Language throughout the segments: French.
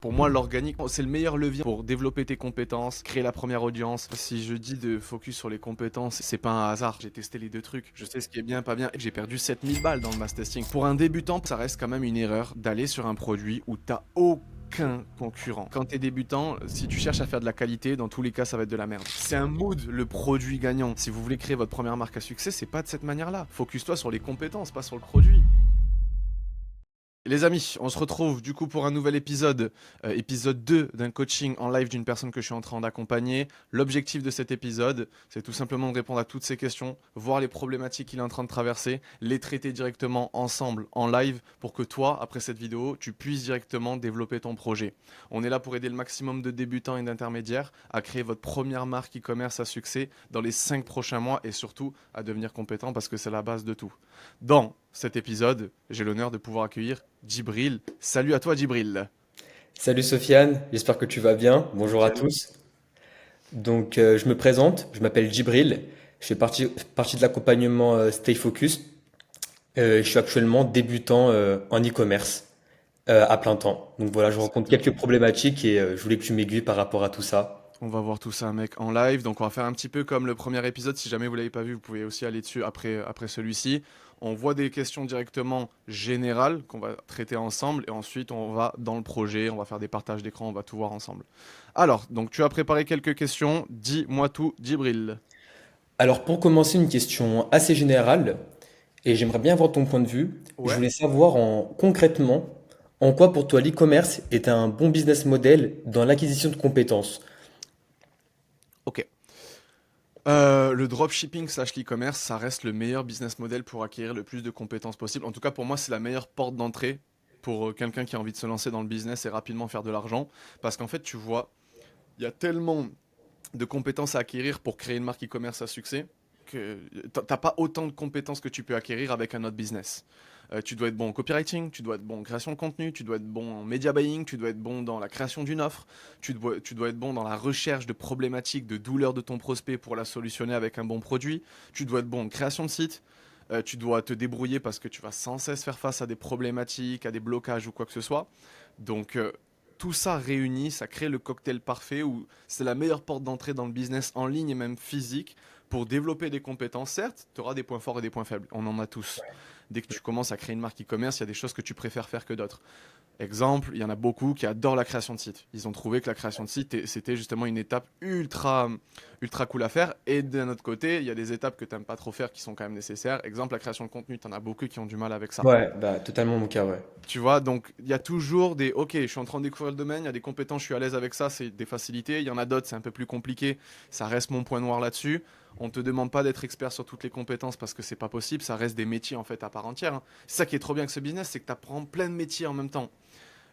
Pour moi, l'organique, c'est le meilleur levier pour développer tes compétences, créer la première audience. Si je dis de focus sur les compétences, c'est pas un hasard. J'ai testé les deux trucs. Je sais ce qui est bien, pas bien. Et j'ai perdu 7000 balles dans le mass testing. Pour un débutant, ça reste quand même une erreur d'aller sur un produit où t'as aucun concurrent. Quand t'es débutant, si tu cherches à faire de la qualité, dans tous les cas, ça va être de la merde. C'est un mood, le produit gagnant. Si vous voulez créer votre première marque à succès, c'est pas de cette manière-là. Focus-toi sur les compétences, pas sur le produit. Les amis, on se retrouve du coup pour un nouvel épisode, épisode 2 d'un coaching en live d'une personne que je suis en train d'accompagner. L'objectif de cet épisode, c'est tout simplement de répondre à toutes ces questions, voir les problématiques qu'il est en train de traverser, les traiter directement ensemble en live pour que toi, après cette vidéo, tu puisses directement développer ton projet. On est là pour aider le maximum de débutants et d'intermédiaires à créer votre première marque e-commerce à succès dans les 5 prochains mois et surtout à devenir compétent parce que c'est la base de tout. Dans cet épisode, j'ai l'honneur de pouvoir accueillir Djibril. Salut à toi Djibril. Salut Sofiane, j'espère que tu vas bien. Bonjour à Nickel. tous. Je me présente, je m'appelle Djibril, je fais partie de l'accompagnement Stay Focus. Je suis actuellement débutant en e-commerce à plein temps. Donc voilà, je C'est rencontre top. quelques problématiques et je voulais que tu m'aiguilles par rapport à tout ça. On va voir tout ça, mec, en live. Donc, on va faire un petit peu comme le premier épisode. Si jamais vous l'avez pas vu, vous pouvez aussi aller dessus après celui-ci. On voit des questions directement générales qu'on va traiter ensemble. Et ensuite, on va dans le projet. On va faire des partages d'écran. On va tout voir ensemble. Alors, donc, tu as préparé quelques questions. Dis-moi tout, Djibril. Alors pour commencer, une question assez générale, et j'aimerais bien avoir ton point de vue. Je Ouais. voulais savoir concrètement en quoi pour toi l'e-commerce est un bon business model dans l'acquisition de compétences. Ok. Le dropshipping slash l'e-commerce, ça reste le meilleur business model pour acquérir le plus de compétences possible. En tout cas, pour moi, c'est la meilleure porte d'entrée pour quelqu'un qui a envie de se lancer dans le business et rapidement faire de l'argent. Parce qu'en fait, tu vois, il y a tellement de compétences à acquérir pour créer une marque e-commerce à succès que t'as pas autant de compétences que tu peux acquérir avec un autre business. Tu dois être bon en copywriting, tu dois être bon en création de contenu, tu dois être bon en media buying, tu dois être bon dans la création d'une offre, tu dois être bon dans la recherche de problématiques, de douleurs de ton prospect pour la solutionner avec un bon produit, tu dois être bon en création de site, tu dois te débrouiller parce que tu vas sans cesse faire face à des problématiques, à des blocages ou quoi que ce soit. Donc tout ça réuni, ça crée le cocktail parfait où c'est la meilleure porte d'entrée dans le business en ligne et même physique pour développer des compétences. Certes, tu auras des points forts et des points faibles, on en a tous. Dès que tu commences à créer une marque e-commerce, il y a des choses que tu préfères faire que d'autres. Exemple, il y en a beaucoup qui adorent la création de site. Ils ont trouvé que la création de site, c'était justement une étape ultra cool à faire. Et d'un autre côté, il y a des étapes que tu n'aimes pas trop faire qui sont quand même nécessaires. Exemple, la création de contenu, tu en as beaucoup qui ont du mal avec ça. Ouais, bah totalement mon cas, ouais. Tu vois, donc il y a toujours des OK, je suis en train de découvrir le domaine, il y a des compétences, je suis à l'aise avec ça, c'est des facilités. Il y en a d'autres, c'est un peu plus compliqué, ça reste mon point noir là-dessus. On te demande pas d'être expert sur toutes les compétences parce que c'est pas possible, ça reste des métiers en fait à part entière, hein. C'est ça qui est trop bien avec ce business, c'est que tu apprends plein de métiers en même temps.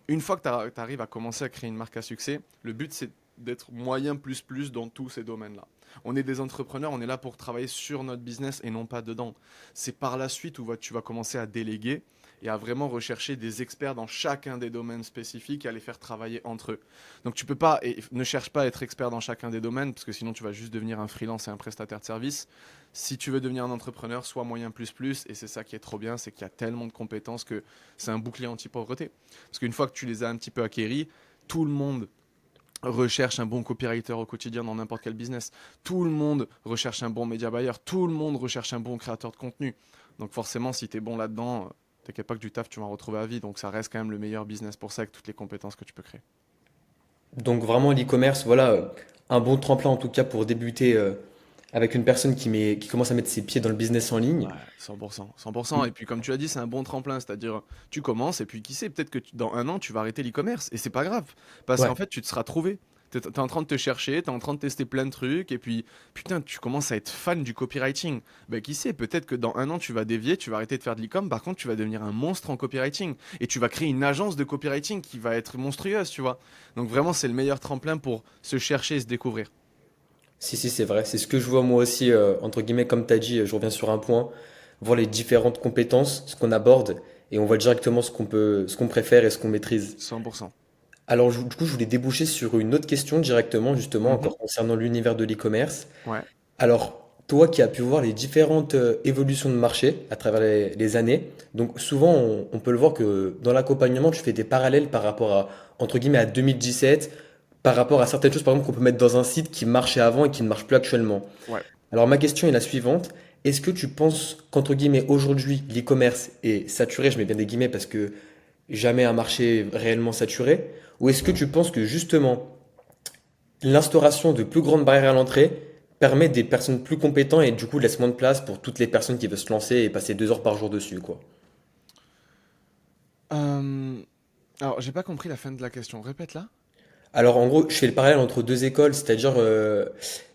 Une fois que tu arrives à commencer à créer une marque à succès, le but c'est d'être moyen plus plus dans tous ces domaines-là. On est des entrepreneurs, on est là pour travailler sur notre business et non pas dedans. C'est par la suite où tu vas commencer à déléguer et à vraiment rechercher des experts dans chacun des domaines spécifiques et à les faire travailler entre eux. Donc tu peux pas, et ne cherche pas à être expert dans chacun des domaines parce que sinon tu vas juste devenir un freelance et un prestataire de service. Si tu veux devenir un entrepreneur, sois moyen plus plus et c'est ça qui est trop bien, c'est qu'il y a tellement de compétences que c'est un bouclier anti-pauvreté. Parce qu'une fois que tu les as un petit peu acquéris, tout le monde recherche un bon copywriter au quotidien dans n'importe quel business. Tout le monde recherche un bon media buyer. Tout le monde recherche un bon créateur de contenu. Donc forcément, si tu es bon là-dedans, t'inquiète pas que du taf, tu vas en retrouver à vie. Donc ça reste quand même le meilleur business pour ça avec toutes les compétences que tu peux créer. Donc vraiment l'e-commerce, voilà, un bon tremplin en tout cas pour débuter avec une personne qui commence à mettre ses pieds dans le business en ligne. Ouais, 100%. 100%. Mm. Et puis comme tu as dit, c'est un bon tremplin. C'est-à-dire, tu commences et puis qui sait, peut-être que dans un an, tu vas arrêter l'e-commerce. Et c'est pas grave. Parce qu'en Ouais, fait, tu te seras trouvé. T'es en train de te chercher, t'es en train de tester plein de trucs, et puis, putain, tu commences à être fan du copywriting. Ben, qui sait, peut-être que dans un an, tu vas dévier, tu vas arrêter de faire de l'e-com, par contre, tu vas devenir un monstre en copywriting. Et tu vas créer une agence de copywriting qui va être monstrueuse, tu vois. Donc vraiment, c'est le meilleur tremplin pour se chercher et se découvrir. si, c'est vrai. C'est ce que je vois moi aussi, entre guillemets, comme tu as dit, je reviens sur un point, voir les différentes compétences, ce qu'on aborde, et on voit directement ce qu'on préfère et ce qu'on maîtrise. 100%. Alors du coup, je voulais déboucher sur une autre question directement, justement, Mhm. encore concernant l'univers de l'e-commerce. Ouais. Alors, toi qui as pu voir les différentes évolutions de marché à travers les années, donc souvent on peut le voir que dans l'accompagnement, tu fais des parallèles par rapport à, entre guillemets, à 2017, par rapport à certaines choses, par exemple, qu'on peut mettre dans un site qui marchait avant et qui ne marche plus actuellement. Ouais. Alors ma question est la suivante. Est-ce que tu penses qu'entre guillemets aujourd'hui l'e-commerce est saturé, je mets bien des guillemets parce que jamais un marché est réellement saturé, ou est-ce que tu penses que justement l'instauration de plus grandes barrières à l'entrée permet des personnes plus compétentes et du coup laisse moins de place pour toutes les personnes qui veulent se lancer et passer 2 heures par jour dessus, quoi. Euh, alors, j'ai pas compris la fin de la question. Répète-la. Alors en gros, je fais le parallèle entre deux écoles, c'est-à-dire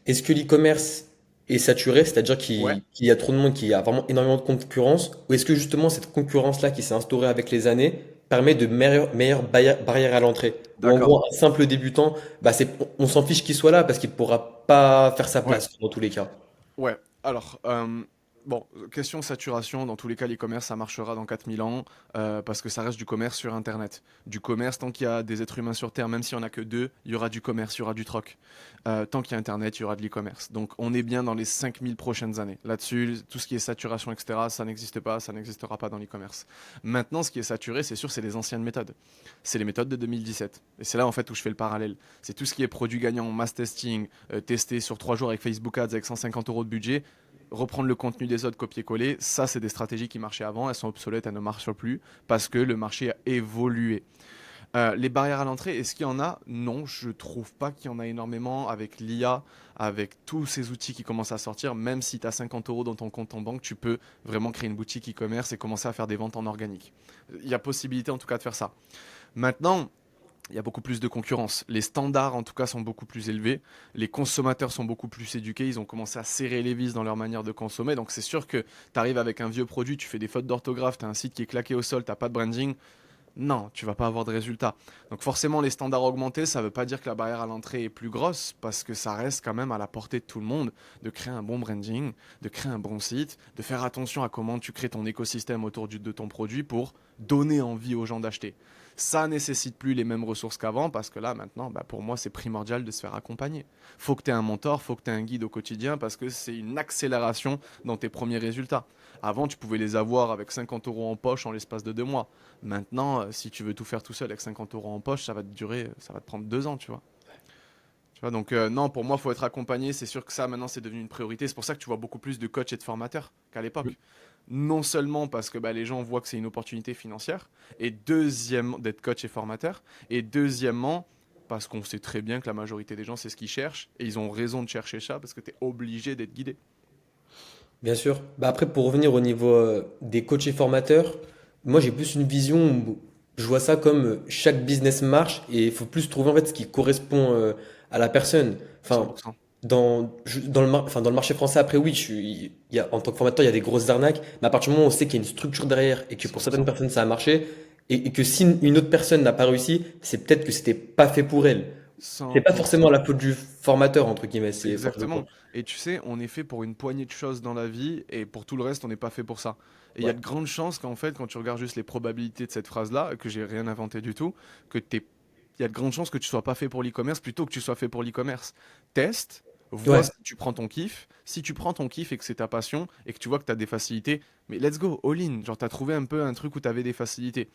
est-ce que l'e-commerce est saturé, c'est-à-dire Ouais. qu'il y a trop de monde, qu'il y a vraiment énormément de concurrence, ou est-ce que justement cette concurrence-là qui s'est instaurée avec les années permet de meilleures barrières à l'entrée? Ou en D'accord. gros, un simple débutant, bah on s'en fiche qu'il soit là parce qu'il pourra pas faire sa Ouais. place dans tous les cas. Ouais, alors, bon, question saturation, dans tous les cas, l'e-commerce, ça marchera dans 4000 ans, parce que ça reste du commerce sur Internet. Du commerce, tant qu'il y a des êtres humains sur Terre, même s'il n'y en a que deux, il y aura du commerce, il y aura du troc. Tant qu'il y a Internet, il y aura de l'e-commerce. Donc on est bien dans les 5000 prochaines années. Là-dessus, tout ce qui est saturation, etc., ça n'existe pas, ça n'existera pas dans l'e-commerce. Maintenant, ce qui est saturé, c'est sûr, c'est les anciennes méthodes. C'est les méthodes de 2017. Et c'est là, en fait, où je fais le parallèle. C'est tout ce qui est produit gagnant, mass testing, testé sur 3 jours avec Facebook Ads avec 150 euros de budget, reprendre le contenu des autres, copier-coller, ça c'est des stratégies qui marchaient avant, elles sont obsolètes, elles ne marchent plus parce que le marché a évolué. Les barrières à l'entrée, est-ce qu'il y en a? Non, je trouve pas qu'il y en a énormément avec l'IA, avec tous ces outils qui commencent à sortir. Même si tu as 50 euros dans ton compte en banque, tu peux vraiment créer une boutique e-commerce et commencer à faire des ventes en organique. Il y a possibilité en tout cas de faire ça. Maintenant, il y a beaucoup plus de concurrence. Les standards, en tout cas, sont beaucoup plus élevés. Les consommateurs sont beaucoup plus éduqués. Ils ont commencé à serrer les vis dans leur manière de consommer. Donc, c'est sûr que tu arrives avec un vieux produit, tu fais des fautes d'orthographe, tu as un site qui est claqué au sol, tu n'as pas de branding. Non, tu vas pas avoir de résultat. Donc, forcément, les standards augmentés, ça ne veut pas dire que la barrière à l'entrée est plus grosse, parce que ça reste quand même à la portée de tout le monde de créer un bon branding, de créer un bon site, de faire attention à comment tu crées ton écosystème autour de ton produit pour donner envie aux gens d'acheter. Ça nécessite plus les mêmes ressources qu'avant parce que là maintenant, bah, pour moi, c'est primordial de se faire accompagner. Faut que tu aies un mentor, faut que tu aies un guide au quotidien parce que c'est une accélération dans tes premiers résultats. Avant, tu pouvais les avoir avec 50 euros en poche en l'espace de 2 mois. Maintenant, si tu veux tout faire tout seul avec 50 euros en poche, ça va te durer, ça va te prendre 2 ans, tu vois. Tu vois, donc non, pour moi, il faut être accompagné. C'est sûr que ça, maintenant, c'est devenu une priorité. C'est pour ça que tu vois beaucoup plus de coachs et de formateurs qu'à l'époque. Non seulement parce que bah, les gens voient que c'est une opportunité financière, et deuxièmement, d'être coach et formateur, et deuxièmement, parce qu'on sait très bien que la majorité des gens, c'est ce qu'ils cherchent, et ils ont raison de chercher ça, parce que tu es obligé d'être guidé. Bien sûr. Bah après, pour revenir au niveau des coachs formateurs, moi j'ai plus une vision où je vois ça comme chaque business marche et il faut plus trouver en fait ce qui correspond à la personne. Enfin, 100%. dans le marché français, après oui, en tant que formateur, il y a des grosses arnaques, mais à partir du moment où on sait qu'il y a une structure derrière et que pour certaines 100%. personnes ça a marché et que si une autre personne n'a pas réussi, c'est peut-être que c'était pas fait pour elle. C'est pas forcément 100%. la faute du formateur, entre guillemets, c'est forcément. Exactement. Et tu sais, on est fait pour une poignée de choses dans la vie et pour tout le reste, on n'est pas fait pour ça. Et il y a Ouais, de grandes chances qu'en fait, quand tu regardes juste les probabilités de cette phrase-là, que j'ai rien inventé du tout, que t'es... il y a de grandes chances que tu sois pas fait pour l'e-commerce plutôt que tu sois fait pour l'e-commerce. Teste, vois ouais, si tu prends ton kiff. Si tu prends ton kiff et que c'est ta passion et que tu vois que tu as des facilités, mais let's go, all-in. Genre, tu as trouvé un peu un truc où tu avais des facilités.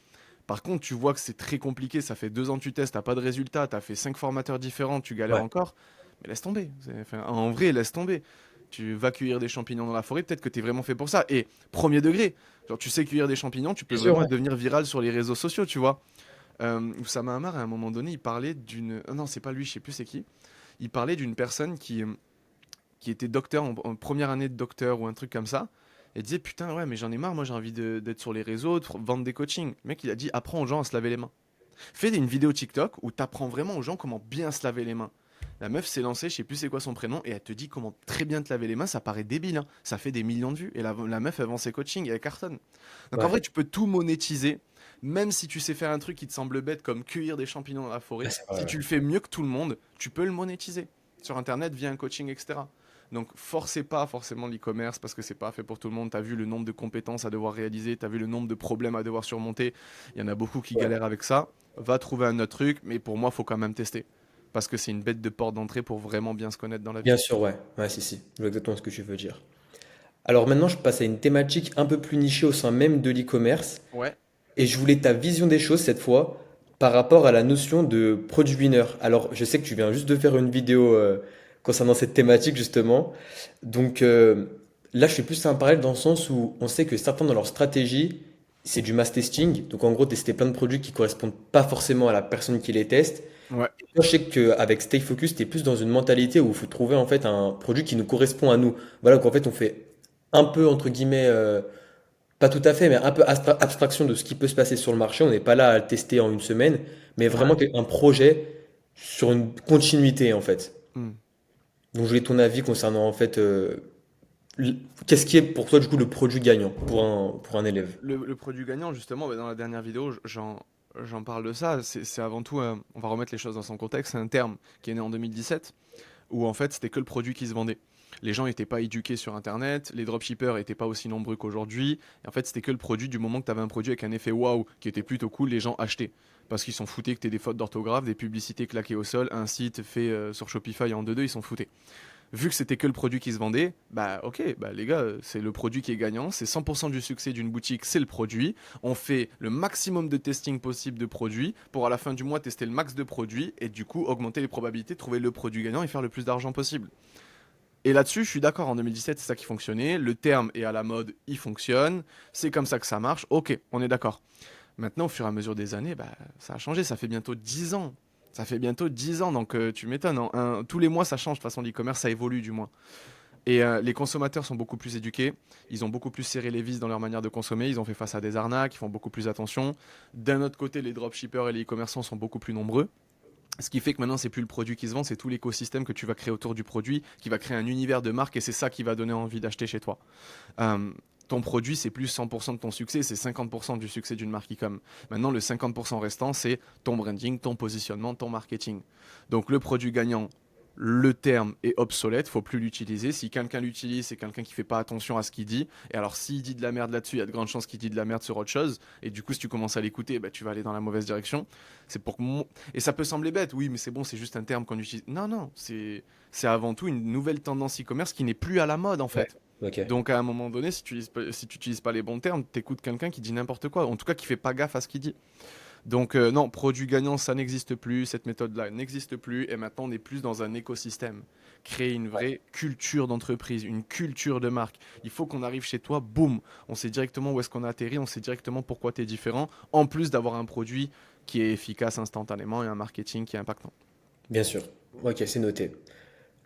Par contre, tu vois que c'est très compliqué, ça fait 2 ans que tu testes, t'as pas de résultat, t'as fait 5 formateurs différents, tu galères ouais. encore, mais laisse tomber. Enfin, en vrai, laisse tomber. Tu vas cueillir des champignons dans la forêt, peut-être que tu es vraiment fait pour ça. Et premier degré, genre tu sais cueillir des champignons, tu peux Bien sûr, vraiment ouais. devenir viral sur les réseaux sociaux, tu vois. Oussama Hamar, à un moment donné, il parlait d'une... non, c'est pas lui, je sais plus c'est qui. Il parlait d'une personne qui était docteur en première année de docteur ou un truc comme ça. Et disait putain ouais mais j'en ai marre, moi j'ai envie d'être sur les réseaux, de vendre des coachings. Le mec il a dit apprends aux gens à se laver les mains. Fais une vidéo TikTok où t'apprends vraiment aux gens comment bien se laver les mains. La meuf s'est lancée, je sais plus c'est quoi son prénom, et elle te dit comment très bien te laver les mains, ça paraît débile, hein. Ça fait des millions de vues. Et la meuf, elle vend ses coachings et elle cartonne. Donc en Ouais. vrai, tu peux tout monétiser, même si tu sais faire un truc qui te semble bête comme cueillir des champignons dans la Ouais, forêt. c'est Si vrai, tu ouais. le fais mieux que tout le monde, tu peux le monétiser sur Internet via un coaching, etc. Donc forcez pas forcément l'e-commerce parce que c'est pas fait pour tout le monde. T'as vu le nombre de compétences à devoir réaliser, t'as vu le nombre de problèmes à devoir surmonter. Il y en a beaucoup qui Ouais. galèrent avec ça. Va trouver un autre truc, mais pour moi, faut quand même tester. parce que c'est une bête de porte d'entrée pour vraiment bien se connaître dans la vie. Bien sûr, ouais. Ouais, si, si. Je vois exactement ce que tu veux dire. Alors maintenant, je passe à une thématique un peu plus nichée au sein même de l'e-commerce. Ouais. Et je voulais ta vision des choses cette fois par rapport à la notion de product winner. Alors, je sais que tu viens juste de faire une vidéo concernant cette thématique justement. Donc là, je fais plus un parallèle dans le sens où on sait que certains dans leur stratégie, c'est du mass testing. Donc en gros, tester plein de produits qui correspondent pas forcément à la personne qui les teste. Ouais. Moi, je sais qu'avec Stay Focus, tu es plus dans une mentalité où il faut trouver en fait un produit qui nous correspond à nous. Voilà, qu'en fait, on fait un peu entre guillemets pas tout à fait, mais un peu abstraction de ce qui peut se passer sur le marché. On n'est pas là à le tester en une semaine, mais Ouais. vraiment un projet sur une continuité en fait. Hmm. Donc je voulais ton avis concernant en fait qu'est-ce qui est pour toi du coup le produit gagnant pour un élève. Le produit gagnant, justement, bah, dans la dernière vidéo, j'en parle de ça. C'est avant tout, on va remettre les choses dans son contexte, c'est un terme qui est né en 2017, où en fait c'était que le produit qui se vendait. Les gens n'étaient pas éduqués sur Internet, les dropshippers n'étaient pas aussi nombreux qu'aujourd'hui, et en fait c'était que le produit du moment que tu avais un produit avec un effet waouh qui était plutôt cool, les gens achetaient. Parce qu'ils s'en foutaient que tu aies des fautes d'orthographe, des publicités claquées au sol, un site fait sur Shopify en 2-2, ils s'en foutaient. Vu que c'était que le produit qui se vendait, bah ok, bah les gars, c'est le produit qui est gagnant, c'est 100% du succès d'une boutique, c'est le produit. On fait le maximum de testing possible de produits pour à la fin du mois tester le max de produits et du coup augmenter les probabilités de trouver le produit gagnant et faire le plus d'argent possible. Et là-dessus, je suis d'accord, en 2017, c'est ça qui fonctionnait, le terme est à la mode, il fonctionne, c'est comme ça que ça marche, ok, on est d'accord. Maintenant, au fur et à mesure des années, bah, ça a changé. Ça fait bientôt 10 ans. Ça fait bientôt 10 ans, donc tu m'étonnes, hein. Tous les mois, ça change. De toute façon, l'e-commerce, ça évolue du moins. Et les consommateurs sont beaucoup plus éduqués. Ils ont beaucoup plus serré les vis dans leur manière de consommer. Ils ont fait face à des arnaques. Ils font beaucoup plus attention. D'un autre côté, les dropshippers et les e-commerçants sont beaucoup plus nombreux. Ce qui fait que maintenant, c'est plus le produit qui se vend, c'est tout l'écosystème que tu vas créer autour du produit, qui va créer un univers de marque et c'est ça qui va donner envie d'acheter chez toi. Euh, Ton produit, c'est plus 100% de ton succès, c'est 50% du succès d'une marque e-com. Maintenant, le 50% restant, c'est ton branding, ton positionnement, ton marketing. Donc, le produit gagnant, le terme est obsolète, faut plus l'utiliser. Si quelqu'un l'utilise, c'est quelqu'un qui fait pas attention à ce qu'il dit. Et alors, s'il dit de la merde là-dessus, il y a de grandes chances qu'il dit de la merde sur autre chose. Et du coup, si tu commences à l'écouter, bah, tu vas aller dans la mauvaise direction. C'est pour que Et ça peut sembler bête, oui, mais c'est bon, c'est juste un terme qu'on utilise. Non, non, c'est avant tout une nouvelle tendance e-commerce qui n'est plus à la mode en Ouais. fait. Ok. Donc à un moment donné, si tu utilises pas les bons termes, t'écoutes quelqu'un qui dit n'importe quoi, en tout cas qui fait pas gaffe à ce qu'il dit. Donc non, produit gagnant, ça n'existe plus, cette méthode-là n'existe plus, et maintenant on est plus dans un écosystème. Créer une vraie culture d'entreprise, une culture de marque. Il faut qu'on arrive chez toi, boum, on sait directement où est-ce qu'on a atterri, on sait directement pourquoi tu es différent, en plus d'avoir un produit qui est efficace instantanément et un marketing qui est impactant. Bien sûr. Ok, c'est noté.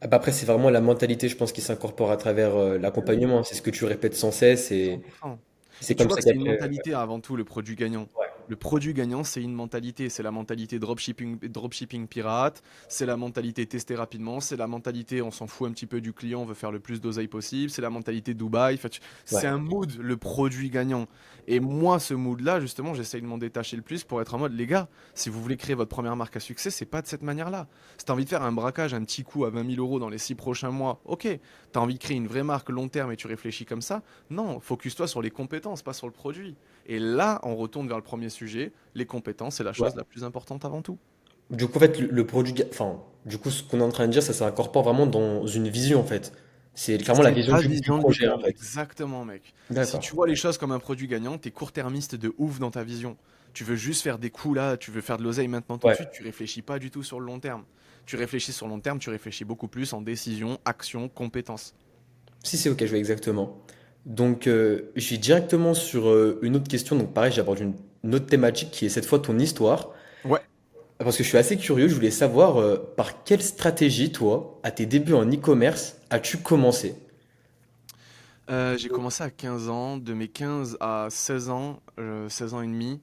Ah bah après, c'est vraiment la mentalité, je pense, qui s'incorpore à travers l'accompagnement. C'est ce que tu répètes sans cesse et 100%. c'est Et tu comme vois ça que c'est une qu'après. mentalité avant tout, le produit gagnant. Le produit gagnant, c'est une mentalité. C'est la mentalité dropshipping pirate. C'est la mentalité tester rapidement. C'est la mentalité on s'en fout un petit peu du client, on veut faire le plus d'oseille possible. C'est la mentalité Dubaï. Enfin, c'est Ouais. un mood, le produit gagnant. Et moi, ce mood-là, justement, j'essaye de m'en détacher le plus pour être en mode, les gars, si vous voulez créer votre première marque à succès, c'est pas de cette manière-là. Si t'as envie de faire un braquage, un petit coup à 20 000 euros dans les 6 prochains mois, ok. T'as envie de créer une vraie marque long terme et tu réfléchis comme ça, non, focus-toi sur les compétences, pas sur le produit. Et là, on retourne vers le premier sujet. Les compétences, c'est la Ouais. chose la plus importante avant tout. Du coup, en fait, le produit, enfin, du coup, ce qu'on est en train de dire, ça s'incorpore vraiment dans une vision, en fait. C'est clairement la C'est vision ta du vision de projet, en l'e-com. fait. Exactement, mec. Si D'accord. tu vois les choses comme un produit gagnant, t'es court-termiste de ouf dans ta vision. Tu veux juste faire des coups là, tu veux faire de l'oseille maintenant tout de Ouais. suite, tu réfléchis pas du tout sur le long terme. Tu réfléchis sur le long terme, tu réfléchis beaucoup plus en décision, action, compétence. Si, c'est ok, je vois exactement. Donc, je vais directement sur une autre question. Donc, pareil, j'aborde une autre thématique qui est cette fois ton histoire. Ouais. Parce que je suis assez curieux, je voulais savoir par quelle stratégie, toi, à tes débuts en e-commerce, as-tu commencé? J'ai commencé à 15 ans, de mes 15 à 16 ans, 16 ans et demi,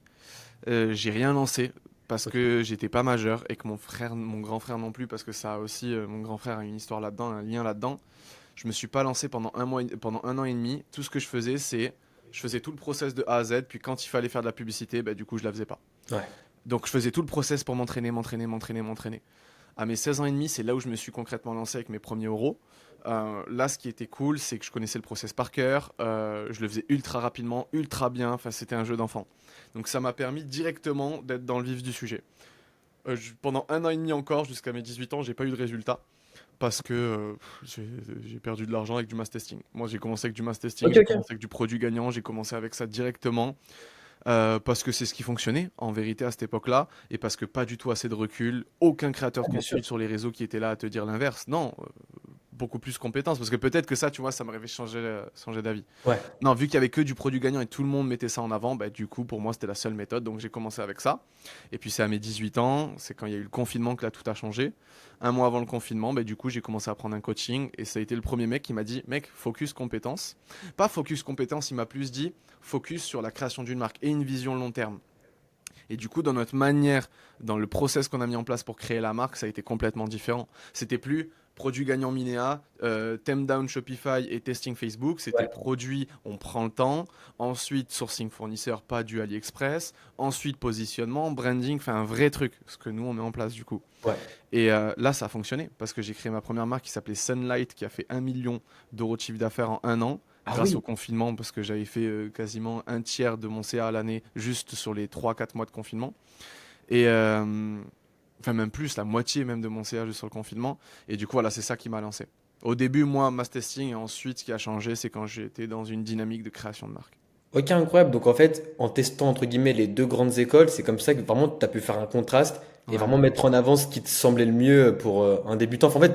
j'ai rien lancé parce Ok. que j'étais pas majeur et que mon grand frère non plus, parce que ça a aussi, mon grand frère a une histoire là-dedans, un lien là-dedans. Je me suis pas lancé pendant pendant un an et demi. Tout ce que je faisais, c'est, je faisais tout le process de A à Z, puis quand il fallait faire de la publicité, bah, du coup, je la faisais pas. Ouais. Donc, je faisais tout le process pour m'entraîner. À mes 16 ans et demi, c'est là où je me suis concrètement lancé avec mes premiers euros. Là, ce qui était cool, c'est que je connaissais le process par cœur, je le faisais ultra rapidement, ultra bien, enfin, c'était un jeu d'enfant. Donc, ça m'a permis directement d'être dans le vif du sujet. Pendant 1 an et demi encore, jusqu'à mes 18 ans, j'ai pas eu de résultat. Parce que j'ai perdu de l'argent avec du mass testing. Moi, j'ai commencé avec du mass testing, Ok, j'ai ok. commencé avec du produit gagnant, j'ai commencé avec ça directement. Parce que c'est ce qui fonctionnait en vérité à cette époque-là, et parce que pas du tout assez de recul, aucun créateur Ah, de bien sûr. contenu sur les réseaux qui était là à te dire l'inverse. Non, beaucoup plus compétence, parce que peut-être que ça, tu vois, ça m'aurait fait changer d'avis. Ouais. Non, vu qu'il y avait que du produit gagnant et tout le monde mettait ça en avant, bah, du coup, pour moi, c'était la seule méthode. Donc, j'ai commencé avec ça. Et puis, c'est à mes 18 ans, c'est quand il y a eu le confinement que là, tout a changé. Un mois avant le confinement, bah, du coup, j'ai commencé à prendre un coaching. Et ça a été le premier mec qui m'a dit, mec, focus compétences. Pas focus compétences, il m'a plus dit, focus sur la création d'une marque et une vision long terme. Et du coup, dans notre manière, dans le process qu'on a mis en place pour créer la marque, ça a été complètement différent. C'était plus produit gagnant Minéa, theme down Shopify et testing Facebook. C'était Ouais. produit, on prend le temps. Ensuite, sourcing fournisseur, pas du AliExpress. Ensuite, positionnement, branding, enfin un vrai truc, ce que nous on met en place du coup. Ouais. Et là, ça a fonctionné parce que j'ai créé ma première marque qui s'appelait Sunlight, qui a fait 1 million d'euros de chiffre d'affaires en 1 an, Ah grâce au oui. confinement, parce que j'avais fait quasiment un tiers de mon CA à l'année juste sur les 3 4 mois de confinement. Et enfin, même plus, la moitié même de mon CA juste sur le confinement. Et du coup, voilà, c'est ça qui m'a lancé. Au début, moi, mass testing, et ensuite, ce qui a changé, c'est quand j'étais dans une dynamique de création de marque. Ok, incroyable. Donc en fait, en testant entre guillemets les deux grandes écoles, c'est comme ça que vraiment tu as pu faire un contraste et Ouais, vraiment mettre en avant ce qui te semblait le mieux pour un débutant. Enfin, en fait,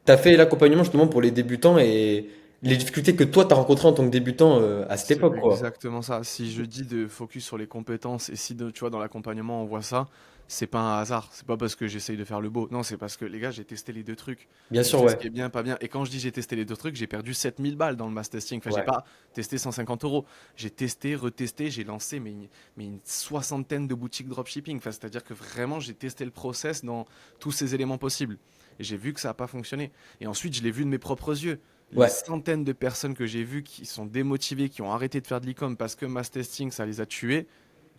tu as fait l'accompagnement justement pour les débutants et les difficultés que toi tu as rencontrées en tant que débutant à cette c'est époque, quoi. exactement ça. Si je dis de focus sur les compétences et si tu vois dans l'accompagnement on voit ça, c'est pas un hasard. C'est pas parce que j'essaye de faire le beau. Non, c'est parce que les gars, j'ai testé les deux trucs. Bien Je sûr, sais ce ouais. qui est bien, pas bien. Et quand je dis j'ai testé les deux trucs, j'ai perdu 7000 balles dans le mass testing. Enfin, j'ai Ouais. pas testé 150 euros. J'ai testé, retesté, j'ai lancé mais une soixantaine de boutiques dropshipping. Enfin, c'est-à-dire que vraiment, j'ai testé le process dans tous ces éléments possibles. Et j'ai vu que ça n'a pas fonctionné. Et ensuite, je l'ai vu de mes propres yeux. Les Ouais. centaines de personnes que j'ai vues qui sont démotivées, qui ont arrêté de faire de l'e-com parce que mass testing, ça les a tués,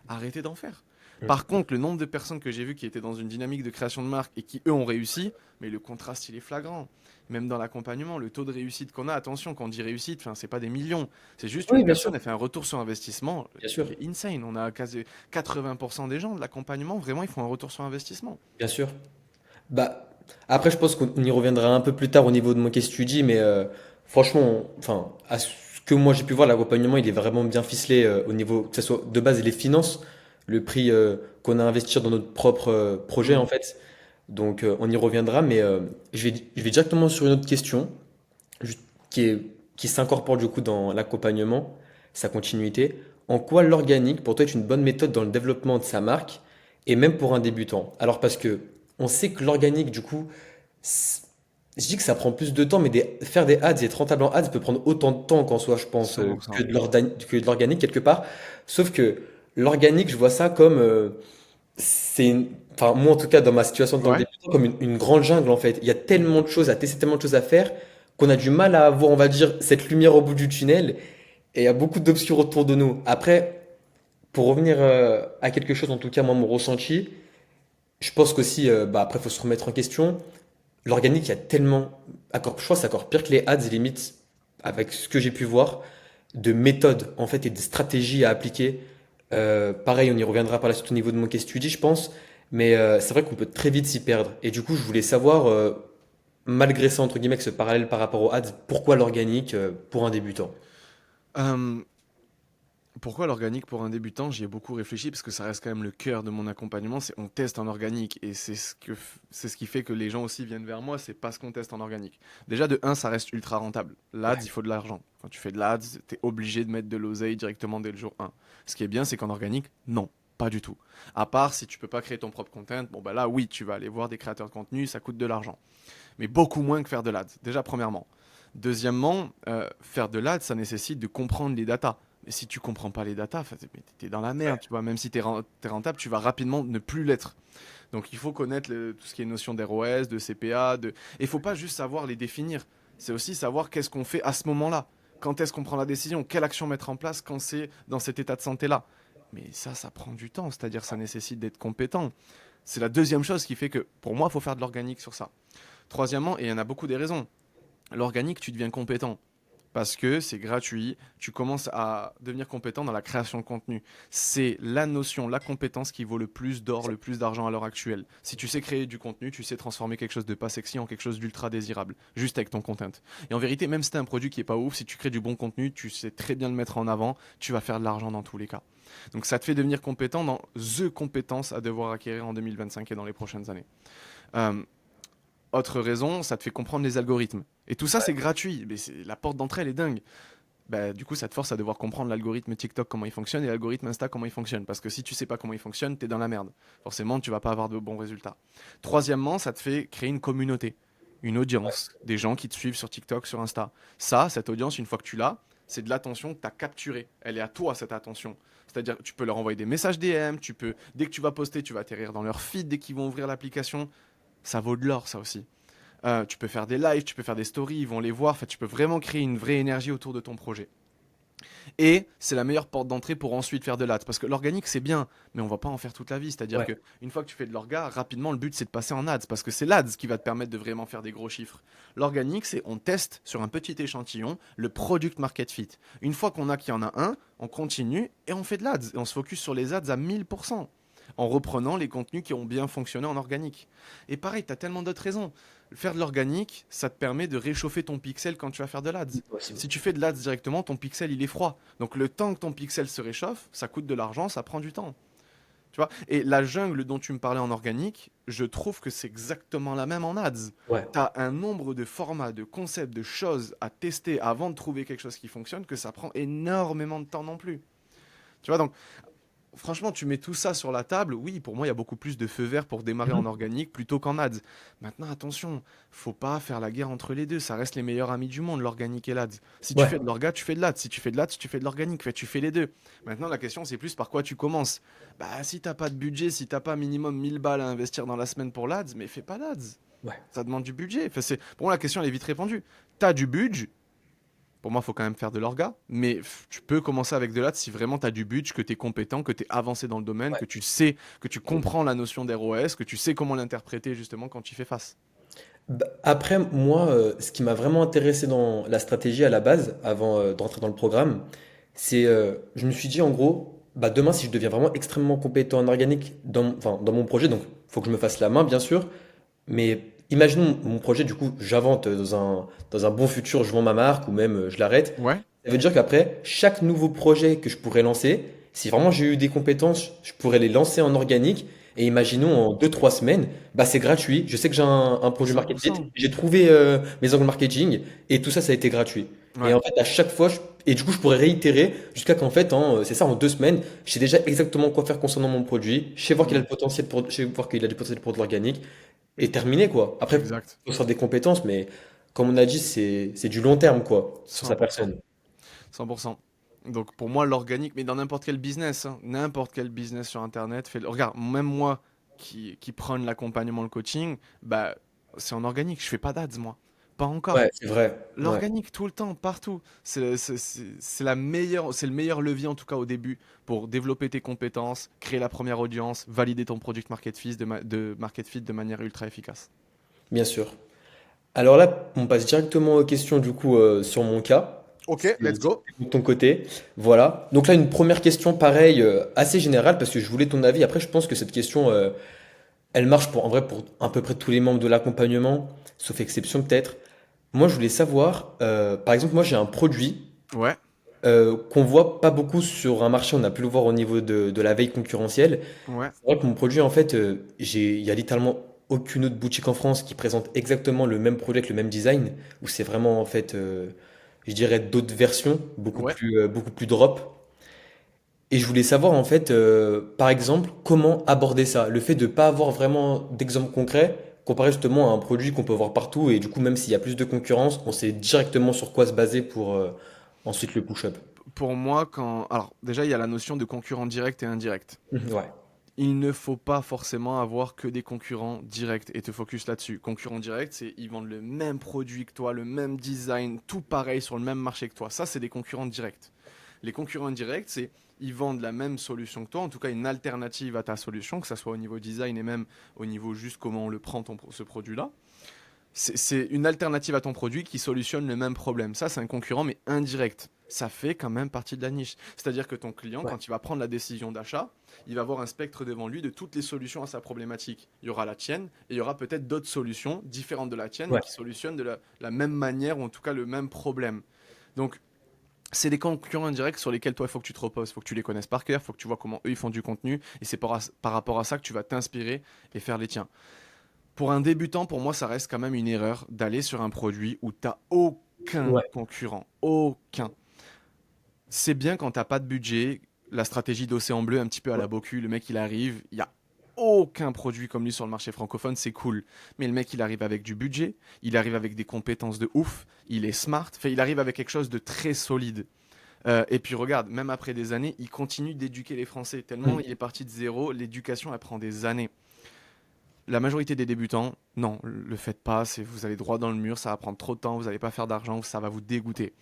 arrêtez d'en faire. Par Mm. contre, le nombre de personnes que j'ai vues qui étaient dans une dynamique de création de marque et qui, eux, ont réussi, mais le contraste, il est flagrant. Même dans l'accompagnement, le taux de réussite qu'on a, attention, quand on dit réussite, c'est pas des millions. C'est juste une Oui, bien sûr. personne, elle fait un retour sur investissement Bien sûr. qui est insane. On a quasi 80% des gens de l'accompagnement, vraiment, ils font un retour sur investissement. Bien sûr. Bah, après, je pense qu'on y reviendra un peu plus tard au niveau de mon case study, mais franchement, enfin, à ce que moi j'ai pu voir, l'accompagnement, il est vraiment bien ficelé au niveau, que ce soit de base les finances, le prix qu'on a à investir dans notre propre projet, en Mhm. fait. Donc, on y reviendra, mais je vais directement sur une autre question, juste qui est, qui s'incorpore du coup dans l'accompagnement, sa continuité. En quoi l'organique, pour toi, est une bonne méthode dans le développement de sa marque, et même pour un débutant? Alors, parce que on sait que l'organique, du coup, c- je dis que ça prend plus de temps, mais faire des ads et être rentable en ads peut prendre autant de temps qu'en soi, je pense, que 100%. que de l'organique quelque part. Sauf que l'organique, je vois ça comme, enfin, moi en tout cas, dans ma situation en tant que Ouais. débutant, comme une grande jungle en fait. Il y a tellement de choses à tester, tellement de choses à faire, qu'on a du mal à avoir, on va dire, cette lumière au bout du tunnel, et il y a beaucoup d'obscurs autour de nous. Après, pour revenir à quelque chose, en tout cas, moi, mon ressenti, je pense qu'aussi, bah, après, il faut se remettre en question. L'organique, il y a tellement, je pense que c'est encore pire que les ads, limite, avec ce que j'ai pu voir, de méthodes, en fait, et de stratégies à appliquer. Pareil, on y reviendra par la suite au niveau de mon case study, je pense. Mais c'est vrai qu'on peut très vite s'y perdre. Et du coup, je voulais savoir, malgré ça, entre guillemets, que ce parallèle par rapport aux ads, pourquoi l'organique pour un débutant? Euh, Pourquoi l'organique pour un débutant? J'y ai beaucoup réfléchi parce que ça reste quand même le cœur de mon accompagnement, c'est on teste en organique et c'est ce qui fait que les gens aussi viennent vers moi, c'est parce qu'on teste en organique. Déjà de un, ça reste ultra rentable. L'ADS, Ouais, il faut de l'argent. Quand tu fais de l'ADS, tu es obligé de mettre de l'oseille directement dès le jour un. Ce qui est bien, c'est qu'en organique, non, pas du tout. À part si tu peux pas créer ton propre content, bon bah là oui, tu vas aller voir des créateurs de contenu, ça coûte de l'argent. Mais beaucoup moins que faire de l'ADS, déjà premièrement. Deuxièmement, faire de l'AD, ça nécessite de comprendre les datas. Mais si tu comprends pas les datas, tu es dans la merde, tu vois. Même si tu es rentable, tu vas rapidement ne plus l'être. Donc il faut connaître tout ce qui est notion d'ROS, de CPA. Et il faut pas juste savoir les définir. C'est aussi savoir qu'est-ce qu'on fait à ce moment-là. Quand est-ce qu'on prend la décision? Quelle action mettre en place quand c'est dans cet état de santé-là? Mais ça prend du temps. C'est-à-dire ça nécessite d'être compétent. C'est la deuxième chose qui fait que, pour moi, il faut faire de l'organique sur ça. Troisièmement, et il y en a beaucoup des raisons, l'organique, tu deviens compétent. parce que c'est gratuit, tu commences à devenir compétent dans la création de contenu. C'est la notion, la compétence qui vaut le plus d'or, le plus d'argent à l'heure actuelle. Si tu sais créer du contenu, tu sais transformer quelque chose de pas sexy en quelque chose d'ultra désirable, juste avec ton content. Et en vérité, même si t'as un produit qui est pas ouf, si tu crées du bon contenu, tu sais très bien le mettre en avant, tu vas faire de l'argent dans tous les cas. Donc ça te fait devenir compétent dans the compétence à devoir acquérir en 2025 et dans les prochaines années. Euh, Autre raison, ça te fait comprendre les algorithmes. Et tout ça, c'est gratuit. Mais la porte d'entrée, elle est dingue. Bah, du coup, ça te force à devoir comprendre l'algorithme TikTok, comment il fonctionne, et l'algorithme Insta, comment il fonctionne. Parce que si tu sais pas comment il fonctionne, t'es dans la merde. Forcément, tu vas pas avoir de bons résultats. Troisièmement, ça te fait créer une communauté, une audience, des gens qui te suivent sur TikTok, sur Insta. Ça, cette audience, une fois que tu l'as, c'est de l'attention que tu as capturée. Elle est à toi, cette attention. C'est-à-dire que tu peux leur envoyer des messages DM, dès que tu vas poster, tu vas atterrir dans leur feed, dès qu'ils vont ouvrir l'application. Ça vaut de l'or, ça aussi. Tu peux faire des lives, tu peux faire des stories, ils vont les voir. Enfin, tu peux vraiment créer une vraie énergie autour de ton projet. Et c'est la meilleure porte d'entrée pour ensuite faire de l'ads. Parce que l'organique, c'est bien, mais on va pas en faire toute la vie. C'est-à-dire Ouais, que une fois que tu fais de l'orga, rapidement, le but, c'est de passer en ads. Parce que c'est l'ads qui va te permettre de vraiment faire des gros chiffres. L'organique, c'est on teste sur un petit échantillon le product market fit. Une fois qu'on a qu'il y en a un, on continue et on fait de l'ads. Et on se focus sur les ads à 1000%. En reprenant les contenus qui ont bien fonctionné en organique. Et pareil, tu as tellement d'autres raisons. Faire de l'organique, ça te permet de réchauffer ton pixel quand tu vas faire de l'ads. possible. Si tu fais de l'ads directement, ton pixel il est froid. Donc le temps que ton pixel se réchauffe, ça coûte de l'argent, ça prend du temps. Tu vois. Et la jungle dont tu me parlais en organique, je trouve que c'est exactement la même en ads. Ouais. Tu as un nombre de formats, de concepts, de choses à tester avant de trouver quelque chose qui fonctionne que ça prend énormément de temps non plus. Tu vois, donc franchement, tu mets tout ça sur la table. Oui, pour moi, il y a beaucoup plus de feu vert pour démarrer en Mhm. organique plutôt qu'en ads. Maintenant, attention, faut pas faire la guerre entre les deux. Ça reste les meilleurs amis du monde, l'organique et l'ads. Si tu Ouais. fais de l'orga, tu fais de l'ads. Si tu fais de l'ads, tu fais de l'organique. Fait, tu fais les deux. Maintenant, la question, c'est plus par quoi tu commences. Bah, si t'as pas de budget, si t'as pas minimum 1000 balles à investir dans la semaine pour l'ads, mais fais pas d'ads. Ouais. Ça demande du budget. Enfin, pour moi, la question, elle est vite répondue. T'as du budget, pour moi, il faut quand même faire de l'orga, mais tu peux commencer avec de l'ads si vraiment tu as du but, que tu es compétent, que tu es avancé dans le domaine, Ouais. que tu sais, que tu comprends la notion d'ROS, que tu sais comment l'interpréter justement quand tu y fais face. Bah, après, moi, ce qui m'a vraiment intéressé dans la stratégie à la base, avant d'entrer dans le programme, c'est, je me suis dit en gros, bah demain, si je deviens vraiment extrêmement compétent en organique enfin, dans mon projet, donc faut que je me fasse la main, bien sûr, mais imaginons mon projet, du coup, j'invente dans un bon futur, je vends ma marque ou même je l'arrête. Ouais, Ça veut dire qu'après, chaque nouveau projet que je pourrais lancer, si vraiment j'ai eu des compétences, je pourrais les lancer en organique. Et imaginons en 2 3 semaines, bah c'est gratuit. Je sais que j'ai un produit market fit, 100%. j'ai trouvé mes angles marketing et tout ça, ça a été gratuit. Et Ouais, en fait, à chaque fois, et du coup, je pourrais réitérer jusqu'à qu'en fait, c'est ça, en 2 semaines, je sais déjà exactement quoi faire concernant mon produit. Je sais voir qu'il a le potentiel je sais voir qu'il a du potentiel pour de l'organique et terminé quoi. Après, exact. faut faire des compétences, mais comme on a dit, c'est du long terme quoi sur sa 100%. personne. 100%. Donc pour moi, l'organique, mais dans n'importe quel business, hein, n'importe quel business sur Internet, regarde, même moi qui prône l'accompagnement, le coaching, bah, c'est en organique, je fais pas d'ads, moi. Pas Ouais, encore. c'est vrai. Ouais. L'organique, tout le temps, partout. C'est la meilleure, c'est le meilleur levier, en tout cas au début, pour développer tes compétences, créer la première audience, valider ton product market fit de market fit de manière ultra efficace. Bien sûr. Alors là, on passe directement aux questions du coup sur mon cas. Ok, let's C'est go. de ton côté. Voilà. Donc là, une première question pareille, assez générale, parce que je voulais ton avis. Après, je pense que cette question, elle marche pour, en vrai pour à peu près tous les membres de l'accompagnement, sauf exception peut-être. Moi, je voulais savoir, par exemple, moi j'ai un produit Ouais, qu'on voit pas beaucoup sur un marché, on a pu le voir au niveau de la veille concurrentielle. ouais. C'est vrai que mon produit, en fait, il y a littéralement aucune autre boutique en France qui présente exactement le même produit avec le même design, où c'est vraiment, en fait, je dirais d'autres versions, Ouais. beaucoup plus drop. Et je voulais savoir, en fait, par exemple, comment aborder ça, le fait de pas avoir vraiment d'exemple concret, comparé justement à un produit qu'on peut voir partout, et du coup, même s'il y a plus de concurrence, on sait directement sur quoi se baser pour ensuite le push-up. Pour moi, quand. Alors, déjà, il y a la notion de concurrent direct et indirect. Mhm, ouais, Il ne faut pas forcément avoir que des concurrents directs et te focus là-dessus. Concurrent direct, c'est ils vendent le même produit que toi, le même design, tout pareil sur le même marché que toi. Ça, c'est des concurrents directs. Les concurrents indirects, c'est ils vendent la même solution que toi, en tout cas une alternative à ta solution, que ce soit au niveau design et même au niveau juste comment on le prend ce produit-là. c'est une alternative à ton produit qui solutionne le même problème. Ça, c'est un concurrent, mais indirect. Ça fait quand même partie de la niche. C'est-à-dire que ton client, Ouais, quand il va prendre la décision d'achat, il va avoir un spectre devant lui de toutes les solutions à sa problématique. Il y aura la tienne et il y aura peut-être d'autres solutions différentes de la tienne, mais ouais. qui solutionnent de la même manière ou en tout cas le même problème. Donc, c'est des concurrents indirects sur lesquels toi, il faut que tu te reposes, il faut que tu les connaisses par cœur, il faut que tu vois comment eux, ils font du contenu, et c'est par rapport à ça que tu vas t'inspirer et faire les tiens. Pour un débutant, pour moi, ça reste quand même une erreur d'aller sur un produit où tu n'as aucun Ouais. concurrent. Aucun. C'est bien quand t'as pas de budget, la stratégie d'Océan Bleu, un petit peu à Ouais. la Bocu, le mec il arrive, il y a aucun produit comme lui sur le marché francophone, c'est cool. Mais le mec il arrive avec du budget, il arrive avec des compétences de ouf, il est smart, fait, il arrive avec quelque chose de très solide. Et puis regarde, même après des années, il continue d'éduquer les Français. Tellement Mm. il est parti de zéro, l'éducation elle prend des années. La majorité des débutants, non, le faites pas, vous allez droit dans le mur, ça va prendre trop de temps, vous n'allez pas faire d'argent, ça va vous dégoûter.